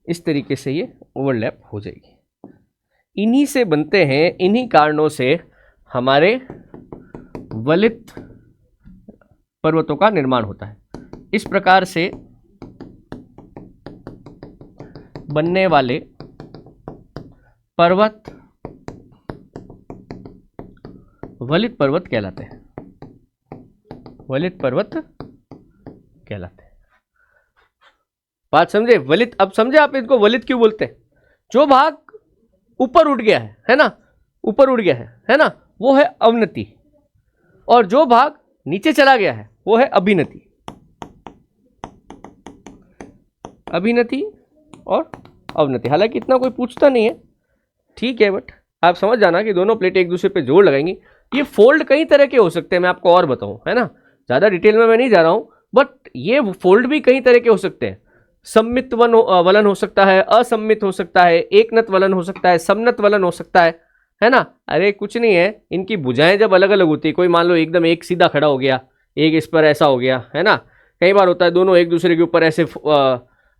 इस तरीके से ये ओवरलैप हो जाएगी। इन्हीं से बनते हैं, इन्हीं कारणों से हमारे वलित पर्वतों का निर्माण होता है। इस प्रकार से बनने वाले पर्वत वलित पर्वत कहलाते हैं, वलित पर्वत कहलाते हैं। बात समझे? वलित, अब समझे आप इनको वलित क्यों बोलते हैं? जो भाग ऊपर उठ गया है ना, ऊपर उठ गया है ना, वो है अवनति, और जो भाग नीचे चला गया है वो है अभिनति। अभिनति और अवनति। हालांकि इतना कोई पूछता नहीं है, ठीक है, बट आप समझ जाना कि दोनों प्लेटें एक दूसरे पे जोड़ लगाएंगी। ये फोल्ड कई तरह के हो सकते हैं, मैं आपको और बताऊं, है ना, ज़्यादा डिटेल में मैं नहीं जा रहा हूं, बट ये फोल्ड भी कई तरह के हो सकते हैं। सम्मित वलन हो सकता है, असम्मित हो सकता है, एकनत वलन हो सकता है, समनत वलन हो सकता है ना। अरे कुछ नहीं है, इनकी भुजाएं जब अलग अलग होती है, कोई मान लो एकदम एक सीधा खड़ा हो गया, एक इस पर ऐसा हो गया, है ना, कई बार होता है दोनों एक दूसरे के ऊपर ऐसे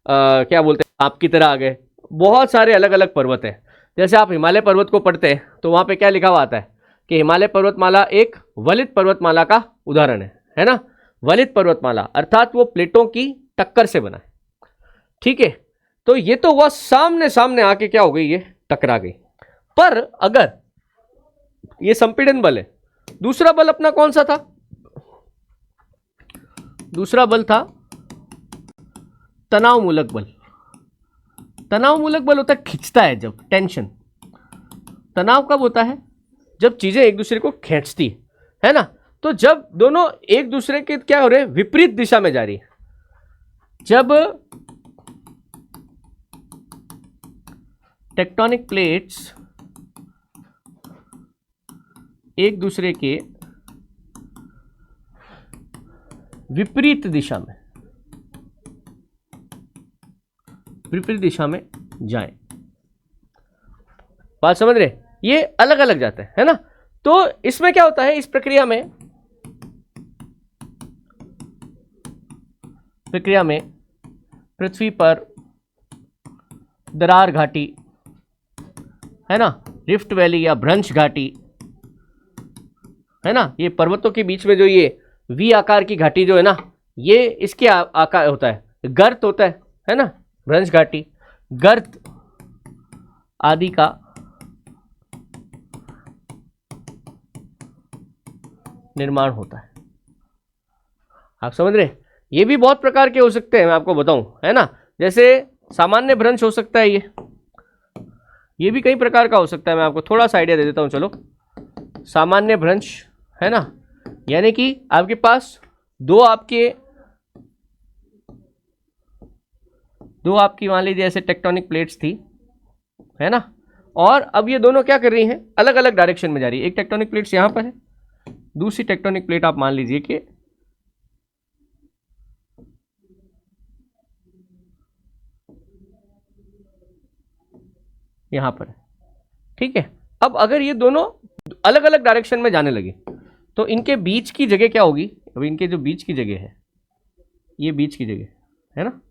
क्या बोलते हैं, आप की तरह आ गए। बहुत सारे अलग अलग पर्वत हैं। जैसे आप हिमालय पर्वत को पढ़ते हैं तो वहाँ पे क्या लिखा हुआ आता है कि हिमालय पर्वतमाला एक वलित पर्वतमाला का उदाहरण है ना। वलित पर्वतमाला अर्थात वो प्लेटों की टक्कर से बना है, ठीक है। तो ये तो वह सामने सामने आके क्या हो गई, ये टकरा गई। पर अगर ये संपीड़न बल है, दूसरा बल अपना कौन सा था? दूसरा बल था तनाव मूलक बल। तनाव मूलक बल होता है खींचता है, जब टेंशन। तनाव कब होता है? जब चीजें एक दूसरे को खींचती है ना। तो जब दोनों एक दूसरे के क्या हो रहे हैं, विपरीत दिशा में जा रही है, जब टेक्टोनिक प्लेट्स एक दूसरे के विपरीत दिशा में जाएं। बात समझ रहे? ये अलग अलग जाते हैं, है ना। तो इसमें क्या होता है, इस प्रक्रिया में पृथ्वी पर दरार घाटी, है ना, रिफ्ट वैली या भ्रंश घाटी, है ना, ये पर्वतों के बीच में जो ये वी आकार की घाटी जो है ना, ये इसके आकार होता है, गर्त होता है ना, भ्रंश घाटी, गर्त आदि का निर्माण होता है। आप समझ रहे? ये भी बहुत प्रकार के हो सकते हैं, मैं आपको बताऊं, है ना। जैसे सामान्य भ्रंश हो सकता है, ये भी कई प्रकार का हो सकता है। मैं आपको थोड़ा सा आइडिया दे देता हूं, चलो। सामान्य भ्रंश, है ना, यानी कि आपके पास दो आपकी मान लीजिए ऐसे टेक्टोनिक प्लेट्स थी, है ना, और अब ये दोनों क्या कर रही हैं, अलग अलग डायरेक्शन में जा रही है। एक टेक्टोनिक प्लेट्स यहां पर है, दूसरी टेक्टोनिक प्लेट आप मान लीजिए कि यहां पर है, ठीक है। अब अगर ये दोनों अलग अलग डायरेक्शन में जाने लगे तो इनके बीच की जगह क्या होगी? अब इनके जो बीच की जगह है, ये बीच की जगह है ना,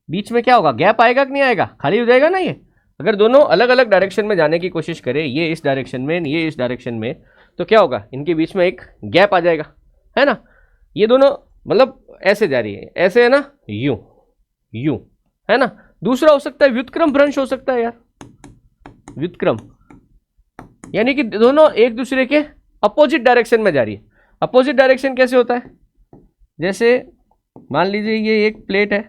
बीच में क्या होगा, गैप आएगा कि नहीं आएगा? खाली हो जाएगा ना ये। अगर दोनों अलग अलग डायरेक्शन में जाने की कोशिश करें, ये इस डायरेक्शन में, ये इस डायरेक्शन में, तो क्या होगा, इनके बीच में एक गैप आ जाएगा, है ना। ये दोनों मतलब ऐसे जा रही है, ऐसे है ना, यूं यूं, है ना। दूसरा हो सकता है व्युत्क्रम भ्रंश हो सकता है यार, व्युत्क्रम, यानी कि दोनों एक दूसरे के अपोजिट डायरेक्शन में जा रही है। अपोजिट डायरेक्शन कैसे होता है? जैसे मान लीजिए ये एक प्लेट है,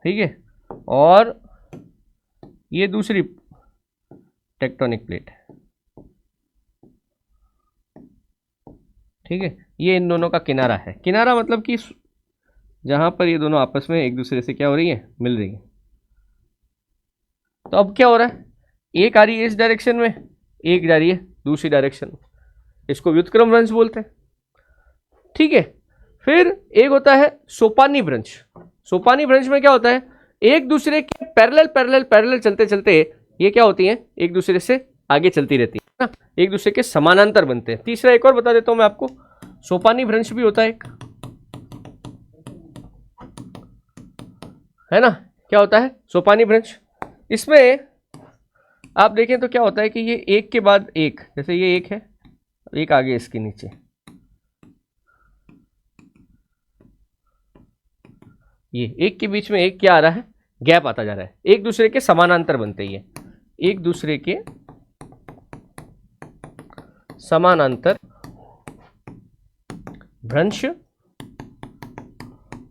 ठीक है, और ये दूसरी टेक्टोनिक प्लेट है, ठीक है। ये इन दोनों का किनारा है। किनारा मतलब कि जहां पर ये दोनों आपस में एक दूसरे से क्या हो रही है, मिल रही है। तो अब क्या हो रहा है, एक आ रही है इस डायरेक्शन में, एक जा रही है दूसरी डायरेक्शन में, इसको व्युत्क्रम भ्रंश बोलते हैं, ठीक है। फिर एक होता है सोपानी भ्रंश। सोपानी भ्रंश में क्या होता है, एक दूसरे के पैरेलल चलते चलते ये क्या होती हैं, एक दूसरे से आगे चलती रहती है ना, एक दूसरे के समानांतर बनते हैं। तीसरा एक और बता देता हूं मैं आपको, सोपानी भ्रंश भी होता है एक, है ना। क्या होता है सोपानी भ्रंश? इसमें आप देखें तो क्या होता है कि ये एक के बाद एक, जैसे ये एक है, एक आगे इसके नीचे, ये एक के बीच में एक क्या आ रहा है, गैप आता जा रहा है, एक दूसरे के समानांतर बनते ही है, एक दूसरे के समानांतर भ्रंश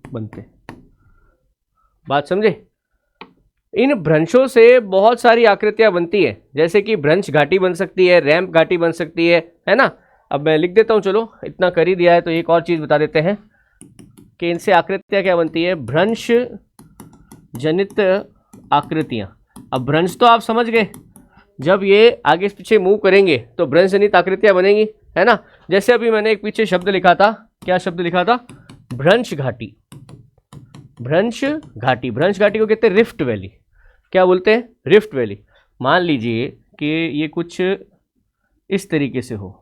बनते। बात समझे? इन भ्रंशों से बहुत सारी आकृतियां बनती है, जैसे कि भ्रंश घाटी बन सकती है, रैंप घाटी बन सकती है ना। अब मैं लिख देता हूं, चलो इतना कर ही दिया है तो एक और चीज बता देते हैं कि इनसे आकृतियां क्या बनती है, भ्रंश जनित आकृतियां। अब भ्रंश तो आप समझ गए, जब ये आगे पीछे मूव करेंगे तो भ्रंश जनित आकृतियां बनेंगी, है ना। जैसे अभी मैंने एक पीछे शब्द लिखा था, क्या शब्द लिखा था, भ्रंश घाटी। भ्रंश घाटी, भ्रंश घाटी को कहते हैं रिफ्ट वैली। क्या बोलते हैं, रिफ्ट वैली। मान लीजिए कि ये कुछ इस तरीके से हो,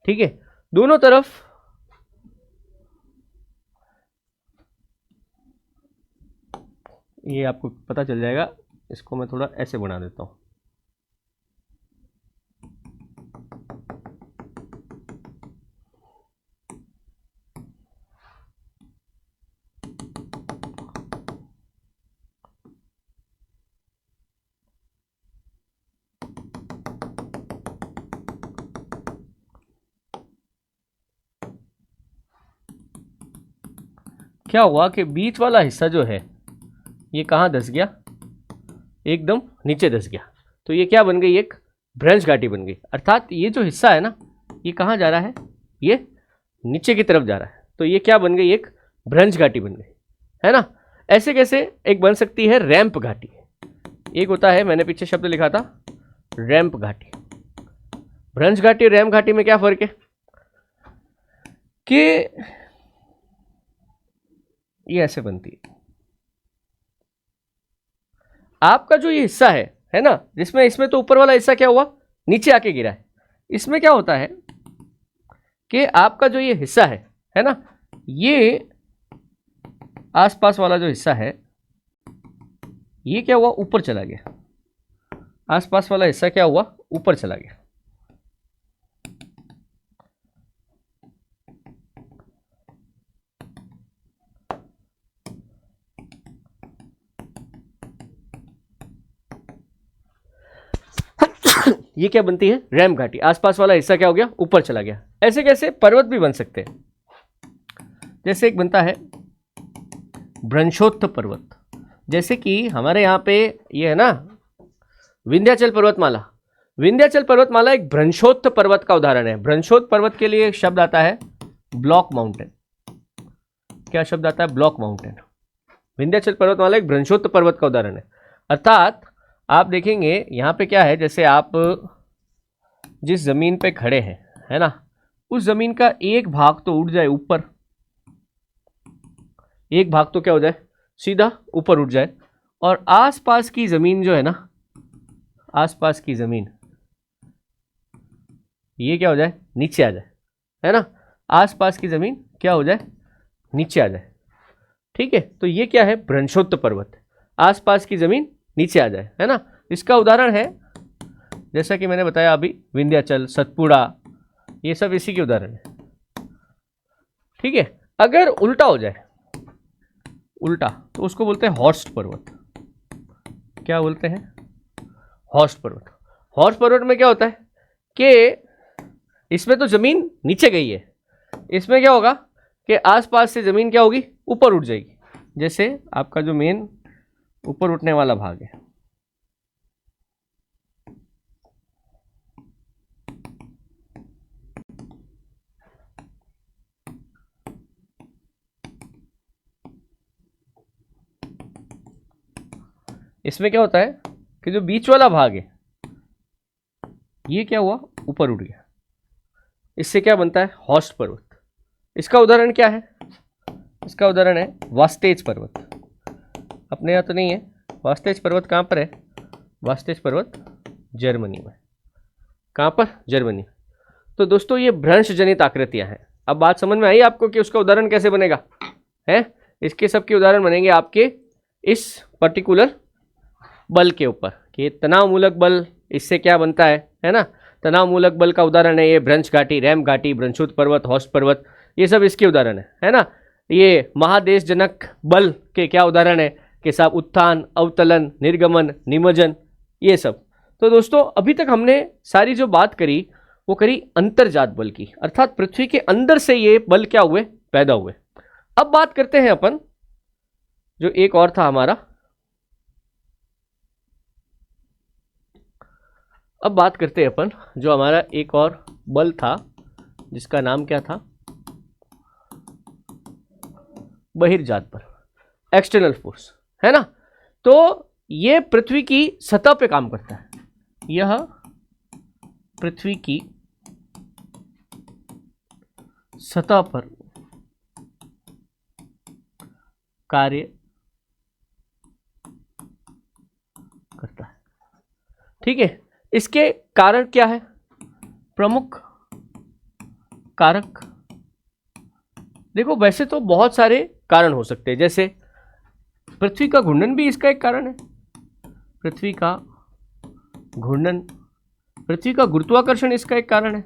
ठीक है, दोनों तरफ ये आपको पता चल जाएगा। इसको मैं थोड़ा ऐसे बना देता हूं। क्या हुआ कि बीच वाला हिस्सा जो है ये कहाँ धस गया, एकदम नीचे धस गया। तो ये क्या बन गई, एक भ्रंश घाटी बन गई। अर्थात ये जो हिस्सा है ना, ये कहाँ जा रहा है, ये नीचे की तरफ जा रहा है। तो ये क्या बन गई, एक भ्रंश घाटी बन गई, है ना। ऐसे कैसे एक बन सकती है रैंप घाटी। एक होता है, मैंने पीछे शब्द लिखा था, रैंप घाटी। भ्रंश घाटी और रैंप घाटी में क्या फर्क है कि ये ऐसे बनती है। आपका जो ये हिस्सा है ना, जिसमें इसमें तो ऊपर वाला हिस्सा क्या हुआ, नीचे आके गिरा है। इसमें क्या होता है कि आपका जो ये हिस्सा है ना, ये आसपास वाला जो हिस्सा है ये क्या हुआ, ऊपर चला गया। आसपास वाला हिस्सा क्या हुआ, ऊपर चला गया। ये क्या बनती है, रैंप घाटी। आसपास वाला हिस्सा क्या हो गया, ऊपर चला गया। ऐसे कैसे पर्वत भी बन सकते हैं। जैसे एक बनता है भ्रंशोत्थ पर्वत। जैसे कि हमारे यहाँ पे ये है ना विंध्याचल पर्वतमाला। विंध्याचल पर्वतमाला एक भ्रंशोत्थ पर्वत का उदाहरण है। भ्रंशोत्थ पर्वत के लिए एक शब्द आता है ब्लॉक माउंटेन। क्या शब्द आता है, ब्लॉक माउंटेन। विंध्याचल पर्वतमाला एक भ्रंशोत्थ पर्वत का उदाहरण है। अर्थात आप देखेंगे यहाँ पे क्या है, जैसे आप जिस जमीन पे खड़े हैं, है ना, उस जमीन का एक भाग तो उठ जाए ऊपर, एक भाग तो क्या हो जाए, सीधा ऊपर उठ जाए, और आसपास की जमीन जो है ना, आसपास की जमीन ये क्या हो जाए, नीचे आ जाए, है ना। आसपास की जमीन क्या हो जाए, नीचे आ जाए। ठीक है, तो ये क्या है, भ्रंशोत्थ पर्वत। आसपास की जमीन नीचे आ जाए, है ना। इसका उदाहरण है, जैसा कि मैंने बताया अभी, विंध्याचल, सतपुड़ा, ये सब इसी के उदाहरण है। ठीक है, अगर उल्टा हो जाए, उल्टा, तो उसको बोलते हैं हॉर्स्ट पर्वत। क्या बोलते हैं, हॉर्स्ट पर्वत। हॉर्स्ट पर्वत में क्या होता है कि इसमें तो जमीन नीचे गई है, इसमें क्या होगा कि आसपास से जमीन क्या होगी, ऊपर उठ जाएगी। जैसे आपका जो मेन ऊपर उठने वाला भाग है, इसमें क्या होता है कि जो बीच वाला भाग है ये क्या हुआ, ऊपर उठ गया। इससे क्या बनता है, हॉर्स्ट पर्वत। इसका उदाहरण क्या है, इसका उदाहरण है वास्तेज पर्वत। अपने यहाँ तो नहीं है वास्तेज पर्वत। कहाँ पर है वास्तेज पर्वत, जर्मनी में। कहाँ पर, जर्मनी। तो दोस्तों ये भ्रंश जनित आकृतियां हैं। अब बात समझ में आई आपको कि उसका उदाहरण कैसे बनेगा, है। इसके सबके उदाहरण बनेंगे आपके इस पर्टिकुलर बल के ऊपर कि तनाव मूलक बल इससे क्या बनता है ना। तनाव मूलक बल का उदाहरण है ये भ्रंश घाटी, रैंप घाटी, भ्रंशोत्थ पर्वत, हॉर्स्ट पर्वत, ये सब इसके उदाहरण है ना। ये महादेशजनक बल के क्या उदाहरण है, के साथ उत्थान, अवतलन, निर्गमन, निमज्जन, ये सब। तो दोस्तों अभी तक हमने सारी जो बात करी वो करी अंतर्जात बल की, अर्थात पृथ्वी के अंदर से ये बल क्या हुए, पैदा हुए। अब बात करते हैं अपन जो एक और था हमारा, अब बात करते हैं अपन जो हमारा एक और बल था जिसका नाम क्या था, बहिर्जात बल, एक्सटर्नल फोर्स, है ना। तो ये पृथ्वी की सतह पे काम करता है, यह पृथ्वी की सतह पर कार्य करता है, ठीक है। इसके कारण क्या है, प्रमुख कारक, देखो वैसे तो बहुत सारे कारण हो सकते हैं, जैसे पृथ्वी का घूर्णन भी इसका एक कारण है, पृथ्वी का घूर्णन, पृथ्वी का गुरुत्वाकर्षण इसका एक कारण है,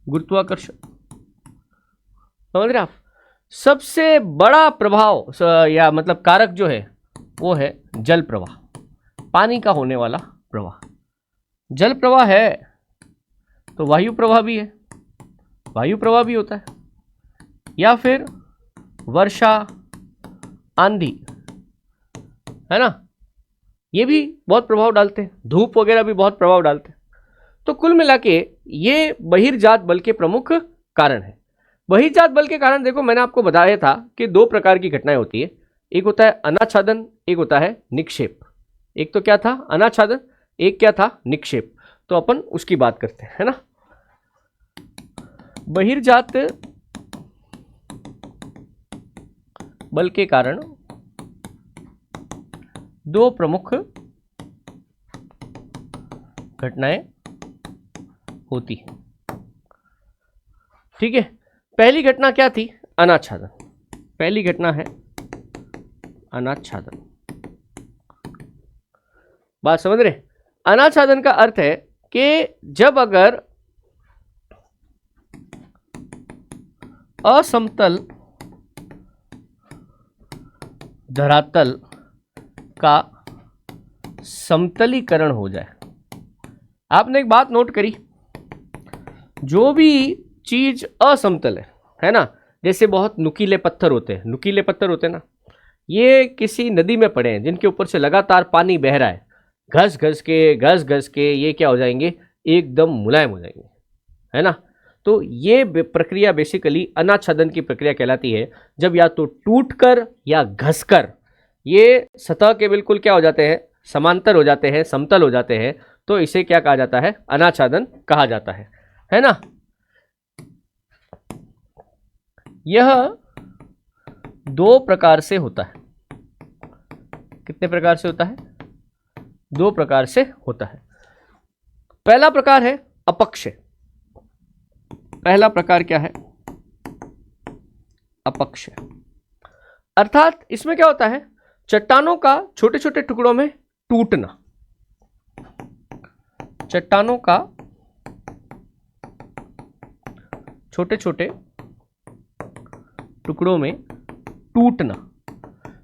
गुरुत्वाकर्षण, समझ रहे आप। सबसे बड़ा प्रभाव या मतलब कारक जो है वो है जल प्रवाह, पानी का होने वाला प्रवाह। जल प्रवाह है तो वायु प्रवाह भी है, वायु प्रवाह भी होता है, या फिर वर्षा, आंधी, है ना, ये भी बहुत प्रभाव डालते हैं, धूप वगैरह भी बहुत प्रभाव डालते हैं। तो कुल मिला के ये बहिर्जात बल के प्रमुख कारण है। बहिर्जात बल के कारण देखो मैंने आपको बताया था कि दो प्रकार की घटनाएं होती है, एक होता है अनाच्छादन, एक होता है निक्षेप। एक तो क्या था अनाच्छादन, एक क्या था निक्षेप। तो अपन उसकी बात करते हैं, है ना। बहिर्जात बल के कारण दो प्रमुख घटनाएं होती हैं, ठीक है। पहली घटना क्या थी, अनाच्छादन, पहली घटना है अनाच्छादन, बात समझ रहे। अनाच्छादन का अर्थ है कि जब अगर असमतल धरातल का समतलीकरण हो जाए। आपने एक बात नोट करी, जो भी चीज असमतल है ना, जैसे बहुत नुकीले पत्थर होते हैं, नुकीले पत्थर होते हैं ना, ये किसी नदी में पड़े हैं जिनके ऊपर से लगातार पानी बह रहा है, घस घस के ये क्या हो जाएंगे, एकदम मुलायम हो जाएंगे, है ना। तो ये प्रक्रिया बेसिकली अनाच्छादन की प्रक्रिया कहलाती है, जब या तो टूटकर या घसकर ये सतह के बिल्कुल क्या हो जाते हैं, समांतर हो जाते हैं, समतल हो जाते हैं, तो इसे क्या कहा जाता है, अनाच्छादन कहा जाता है ना। यह दो प्रकार से होता है, कितने प्रकार से होता है, दो प्रकार से होता है। पहला प्रकार है अपक्षय, पहला प्रकार क्या है, अपक्षय, अर्थात इसमें क्या होता है, चट्टानों का छोटे छोटे टुकड़ों में टूटना, चट्टानों का छोटे छोटे टुकड़ों में टूटना।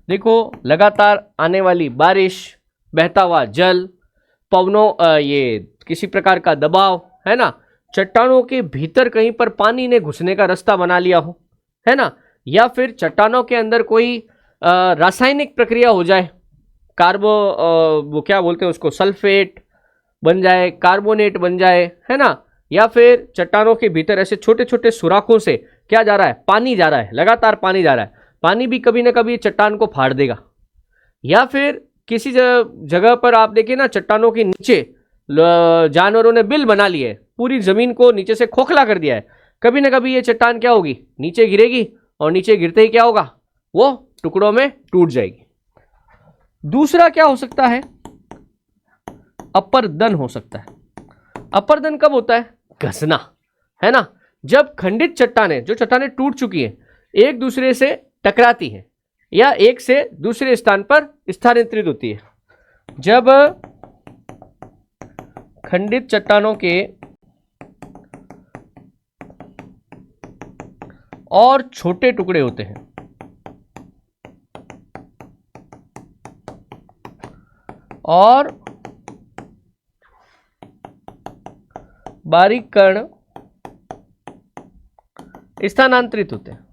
देखो लगातार आने वाली बारिश, बहता हुआ जल, पवनों, ये किसी प्रकार का दबाव, है ना, चट्टानों के भीतर कहीं पर पानी ने घुसने का रास्ता बना लिया हो, है ना, या फिर चट्टानों के अंदर कोई रासायनिक प्रक्रिया हो जाए, वो क्या बोलते हैं उसको, सल्फेट बन जाए, कार्बोनेट बन जाए, है ना, या फिर चट्टानों के भीतर ऐसे छोटे छोटे सुराखों से क्या जा रहा है, पानी जा रहा है, लगातार पानी जा रहा है, पानी भी कभी ना कभी चट्टान को फाड़ देगा। या फिर किसी जगह पर आप देखिए ना, चट्टानों के नीचे जानवरों ने बिल बना लिए, पूरी जमीन को नीचे से खोखला कर दिया है, कभी ना कभी ये चट्टान क्या होगी, नीचे गिरेगी, और नीचे गिरते ही क्या होगा, वो टुकड़ों में टूट जाएगी। दूसरा क्या हो सकता है, अपर्दन हो सकता है। अपर्दन कब होता है, घसना, है ना, जब खंडित चट्टानें, जो चट्टानें टूट चुकी हैं, एक दूसरे से टकराती हैं या एक से दूसरे स्थान पर स्थानांतरित होती है। जब खंडित चट्टानों के और छोटे टुकड़े होते हैं, और बारीक कण स्थानांतरित होते हैं,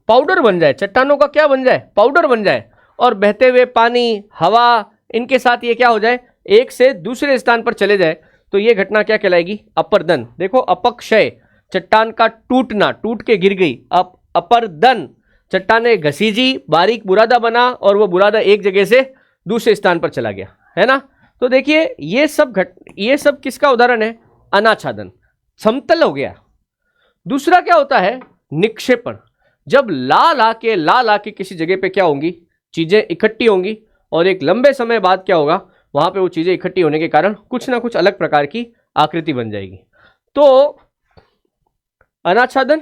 पाउडर बन जाए, चट्टानों का क्या बन जाए, पाउडर बन जाए, और बहते हुए पानी, हवा, इनके साथ ये क्या हो जाए, एक से दूसरे स्थान पर चले जाए, तो ये घटना क्या कहलाएगी, अपरदन। देखो, अपक्षय, चट्टान का टूटना, टूट के गिर गई। अपरदन, चट्टाने घसीजी, बारीक बुरादा बना, और वो बुरादा एक जगह से दूसरे स्थान पर चला गया, है ना। तो देखिए, ये सब किसका उदाहरण है, अनाच्छादन, समतल हो गया। दूसरा क्या होता है, निक्षेपण। जब लाल आके किसी जगह पे क्या होंगी, चीजें इकट्ठी होंगी, और एक लंबे समय बाद क्या होगा, वहां पे वो चीजें इकट्ठी होने के कारण कुछ ना कुछ अलग प्रकार की आकृति बन जाएगी। तो अनाच्छादन।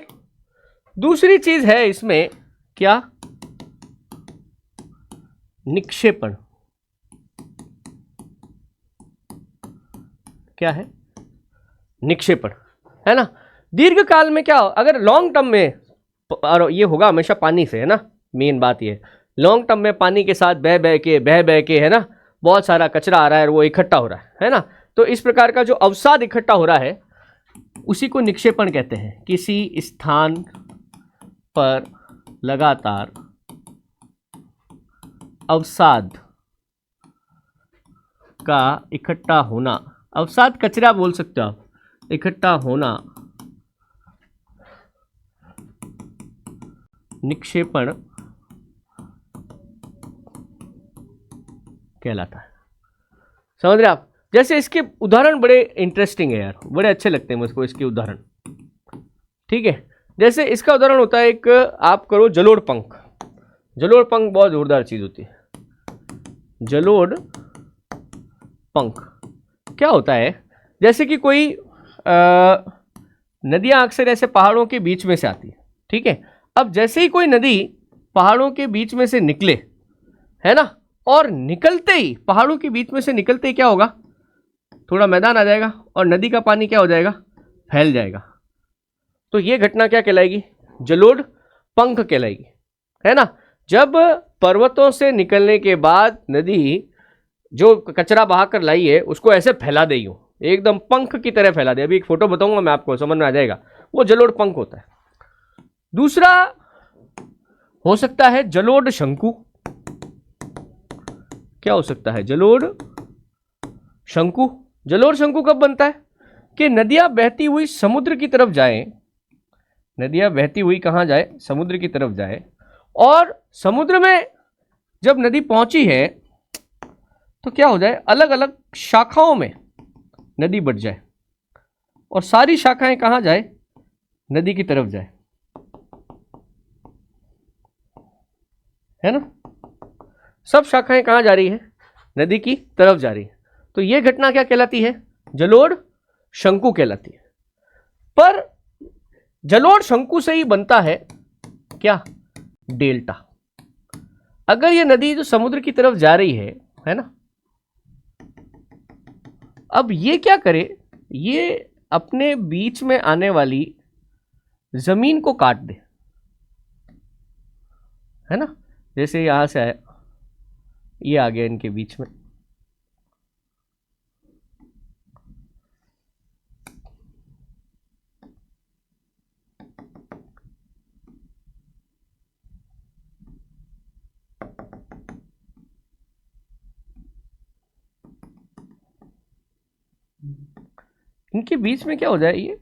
दूसरी चीज है इसमें क्या, निक्षेपण। क्या है, निक्षेपण, है ना। दीर्घ काल में क्या हो, अगर लॉन्ग टर्म में, और ये होगा हमेशा पानी से, है ना, मेन बात ये, लॉन्ग टर्म में पानी के साथ बह बह के, है ना, बहुत सारा कचरा आ रहा है और वो इकट्ठा हो रहा है ना। तो इस प्रकार का जो अवसाद इकट्ठा हो रहा है उसी को निक्षेपण कहते हैं। किसी स्थान पर लगातार अवसाद का इकट्ठा होना, अवसाद कचरा बोल सकते हो आप, इकट्ठा होना निक्षेपण कहलाता है। समझ रहे आप। जैसे इसके उदाहरण बड़े इंटरेस्टिंग है यार, बड़े अच्छे लगते हैं मुझको इसके उदाहरण, ठीक है। जैसे इसका उदाहरण होता है एक, आप करो जलोढ़ पंख। जलोढ़ पंख बहुत जोरदार चीज होती है। जलोढ़ पंख क्या होता है, जैसे कि कोई नदियां अक्सर ऐसे पहाड़ों के बीच में से आती है, ठीक है। अब जैसे ही कोई नदी पहाड़ों के बीच में से निकले, है ना, और निकलते ही, पहाड़ों के बीच में से निकलते ही क्या होगा, थोड़ा मैदान आ जाएगा और नदी का पानी क्या हो जाएगा, फैल जाएगा। तो ये घटना क्या कहलाएगी, जलोढ़ पंख कहलाएगी, है ना। जब पर्वतों से निकलने के बाद नदी जो कचरा बहाकर लाई है उसको ऐसे फैला दे, यूं एकदम पंख की तरह फैला दे। अभी एक फोटो बताऊंगा मैं आपको, समझ में आ जाएगा, वो जलोढ़ पंख होता है। दूसरा हो सकता है जलोढ़ शंकु। क्या हो सकता है, जलोढ़ शंकु। जलोढ़ शंकु कब बनता है कि नदियां बहती हुई समुद्र की तरफ जाए, नदियां बहती हुई कहां जाए, समुद्र की तरफ जाए, और समुद्र में जब नदी पहुंची है तो क्या हो जाए, अलग अलग शाखाओं में नदी बढ़ जाए, और सारी शाखाएं कहां जाए, नदी की तरफ जाए, है ना। सब शाखाएं कहां जा रही है, नदी की तरफ जा रही है। तो यह घटना क्या कहलाती है, जलोढ़ शंकु कहलाती है। पर जलोढ़ शंकु से ही बनता है क्या, डेल्टा। अगर यह नदी जो समुद्र की तरफ जा रही है ना, अब ये क्या करे, ये अपने बीच में आने वाली जमीन को काट दे, है ना। जैसे यहां से आया, ये आ गया इनके बीच में, इनके बीच में क्या हो जाए, ये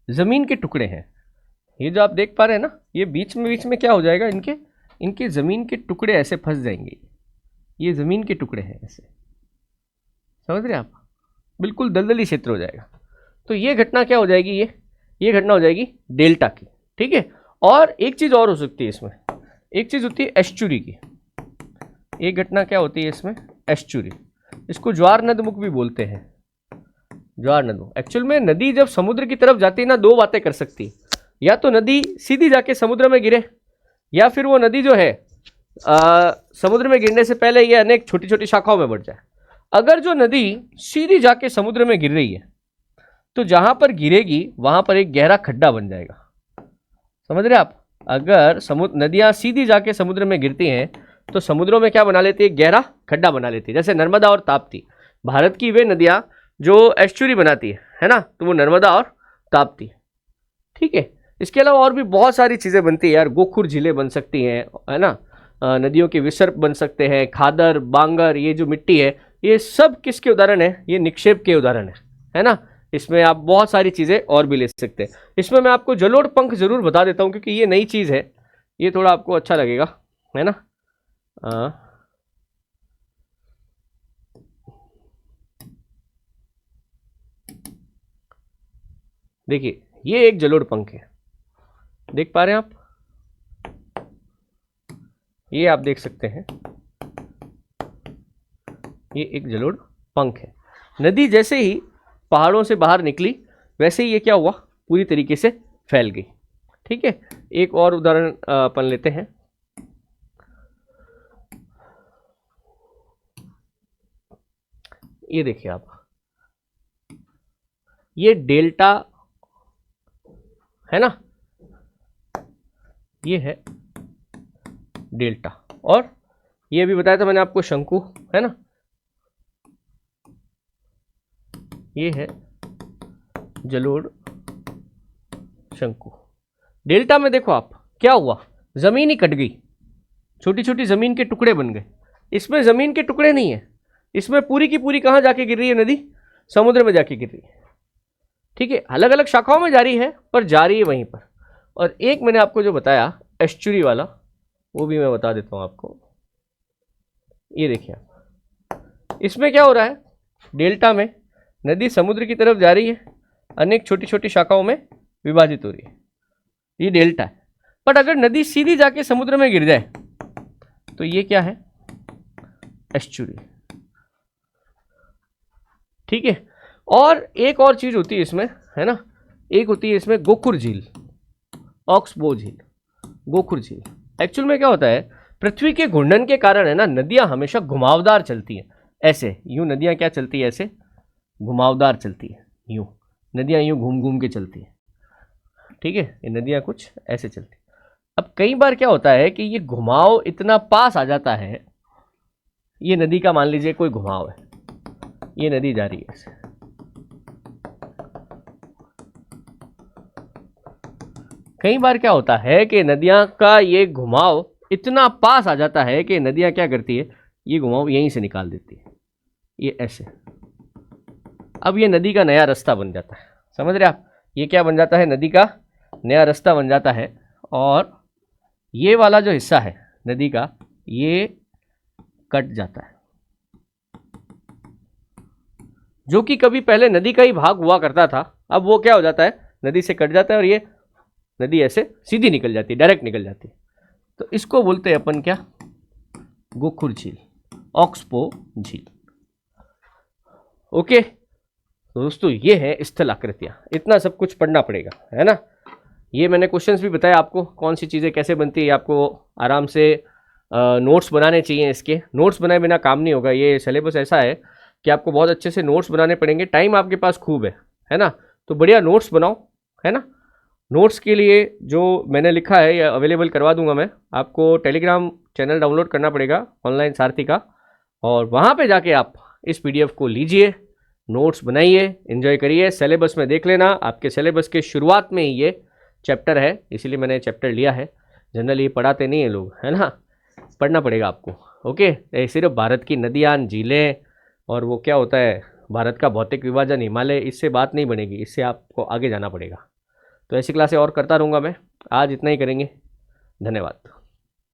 जमीन के टुकड़े हैं। ये जो आप देख पा रहे हैं ना, ये बीच में क्या हो जाएगा, इनके जमीन के टुकड़े ऐसे फंस जाएंगे। ये जमीन के टुकड़े हैं ऐसे, समझ रहे हैं आप, बिल्कुल दलदली क्षेत्र हो जाएगा। तो ये घटना क्या हो जाएगी, ये घटना हो जाएगी डेल्टा की, ठीक है। और एक चीज और हो सकती है इसमें, एक चीज होती है एस्चुरी की। एक घटना क्या होती है इसमें, एस्चुरी। इसको ज्वार नदमुख भी बोलते हैं, ज्वार नदमुख। एक्चुअल में नदी जब समुद्र की तरफ जाती है ना, दो बातें कर सकती है, या तो नदी सीधी जाके समुद्र में गिरे, या फिर वो नदी जो है समुद्र में गिरने से पहले ये अनेक छोटी छोटी शाखाओं में बढ़ जाए। अगर जो नदी सीधी जाके समुद्र में गिर रही है तो जहां पर गिरेगी वहां पर एक गहरा खड्डा बन जाएगा, समझ रहे आप। अगर नदियां सीधी जाके समुद्र में गिरती हैं तो समुद्रों में क्या बना लेती है, गहरा खड्डा बना लेती है। जैसे नर्मदा और ताप्ती, भारत की वे नदियाँ जो एस्चुरी बनाती है ना, तो वो नर्मदा और ताप्ती, ठीक है। इसके अलावा और भी बहुत सारी चीज़ें बनती है यार, गोखुर झीलें बन सकती हैं, है ना, नदियों के विसर्प बन सकते हैं, खादर, बांगर, ये जो मिट्टी है ये सब किसके उदाहरण है, ये निक्षेप के उदाहरण है ना। इसमें आप बहुत सारी चीज़ें और भी ले सकते हैं। इसमें मैं आपको जलोढ़ पंख जरूर बता देता हूँ क्योंकि ये नई चीज़ है, ये थोड़ा आपको अच्छा लगेगा, है ना। देखिए ये एक जलोढ़ पंख है, देख पा रहे हैं आप, ये आप देख सकते हैं, ये एक जलोढ़ पंख है। नदी जैसे ही पहाड़ों से बाहर निकली वैसे ही ये क्या हुआ, पूरी तरीके से फैल गई, ठीक है। एक और उदाहरण अपन लेते हैं। ये देखिए आप, ये डेल्टा है ना, ये है डेल्टा, और ये भी बताया था मैंने आपको शंकु, है ना, ये है जलोढ़ शंकु। डेल्टा में देखो आप क्या हुआ, जमीन ही कट गई, छोटी छोटी जमीन के टुकड़े बन गए। इसमें जमीन के टुकड़े नहीं है, इसमें पूरी की पूरी कहाँ जाके गिर रही है नदी, समुद्र में जाके गिर रही है, ठीक है। अलग अलग शाखाओं में जारी है पर जा रही है वहीं पर। और एक मैंने आपको जो बताया एस्चुरी वाला, वो भी मैं बता देता हूँ आपको। ये देखिए आप, इसमें क्या हो रहा है, डेल्टा में नदी समुद्र की तरफ जा रही है, अनेक छोटी छोटी शाखाओं में विभाजित हो रही है, ये डेल्टा है। बट अगर नदी सीधी जाके समुद्र में गिर जाए तो ये क्या है, एस्चुरी, ठीक है। और एक और चीज होती है इसमें, है ना, एक होती है इसमें गोखुर झील, ऑक्सबो झील, गोखुर झील। एक्चुअल में क्या होता है, पृथ्वी के घूर्णन के कारण है ना, नदियां हमेशा घुमावदार चलती हैं, ऐसे यूं नदियां क्या चलती है, ऐसे घुमावदार चलती है, यूं नदियां यूं घूम घूम के चलती है, ठीक है। ये नदियां कुछ ऐसे चलती है। अब कई बार क्या होता है कि ये घुमाव इतना पास आ जाता है, ये नदी का मान लीजिए कोई घुमाव है, ये नदी जा रही है ऐसे, कई बार क्या होता है कि नदियां का ये घुमाव इतना पास आ जाता है कि नदियां क्या करती है, ये घुमाव यहीं से निकाल देती है, ये ऐसे। अब ये नदी का नया रास्ता बन जाता है, समझ रहे आप, ये क्या बन जाता है, नदी का नया रास्ता बन जाता है। और ये वाला जो हिस्सा है नदी का, ये कट जाता है, जो कि कभी पहले नदी का ही भाग हुआ करता था, अब वो क्या हो जाता है, नदी से कट जाता है और ये नदी ऐसे सीधी निकल जाती है, डायरेक्ट निकल जाती है। तो इसको बोलते हैं अपन क्या, गोखुर झील, ऑक्सबो झील। ओके तो दोस्तों ये है स्थल आकृतियां, इतना सब कुछ पढ़ना पड़ेगा, है ना। ये मैंने क्वेश्चंस भी बताया आपको, कौन सी चीज़ें कैसे बनती है, आपको आराम से नोट्स बनाने चाहिए। इसके नोट्स बनाए बिना काम नहीं होगा, ये सिलेबस ऐसा है कि आपको बहुत अच्छे से नोट्स बनाने पड़ेंगे। टाइम आपके पास खूब है ना, तो बढ़िया नोट्स बनाओ, है ना। नोट्स के लिए जो मैंने लिखा है ये अवेलेबल करवा दूंगा मैं आपको, टेलीग्राम चैनल डाउनलोड करना पड़ेगा ऑनलाइन सारथी का, और वहाँ पे जाके आप इस PDF को लीजिए, नोट्स बनाइए, एंजॉय करिए। सिलेबस में देख लेना, आपके सिलेबस के शुरुआत में ही ये चैप्टर है, इसीलिए मैंने चैप्टर लिया है। जनरली ये पढ़ाते नहीं हैं लोग, है ना, पढ़ना पड़ेगा आपको। ओके, सिर्फ भारत की नदियाँ, झीलें और वो क्या होता है भारत का भौतिक विभाजन, हिमालय, इससे बात नहीं बनेगी, इससे आपको आगे जाना पड़ेगा। तो ऐसी क्लासें और करता रहूँगा मैं, आज इतना ही करेंगे, धन्यवाद।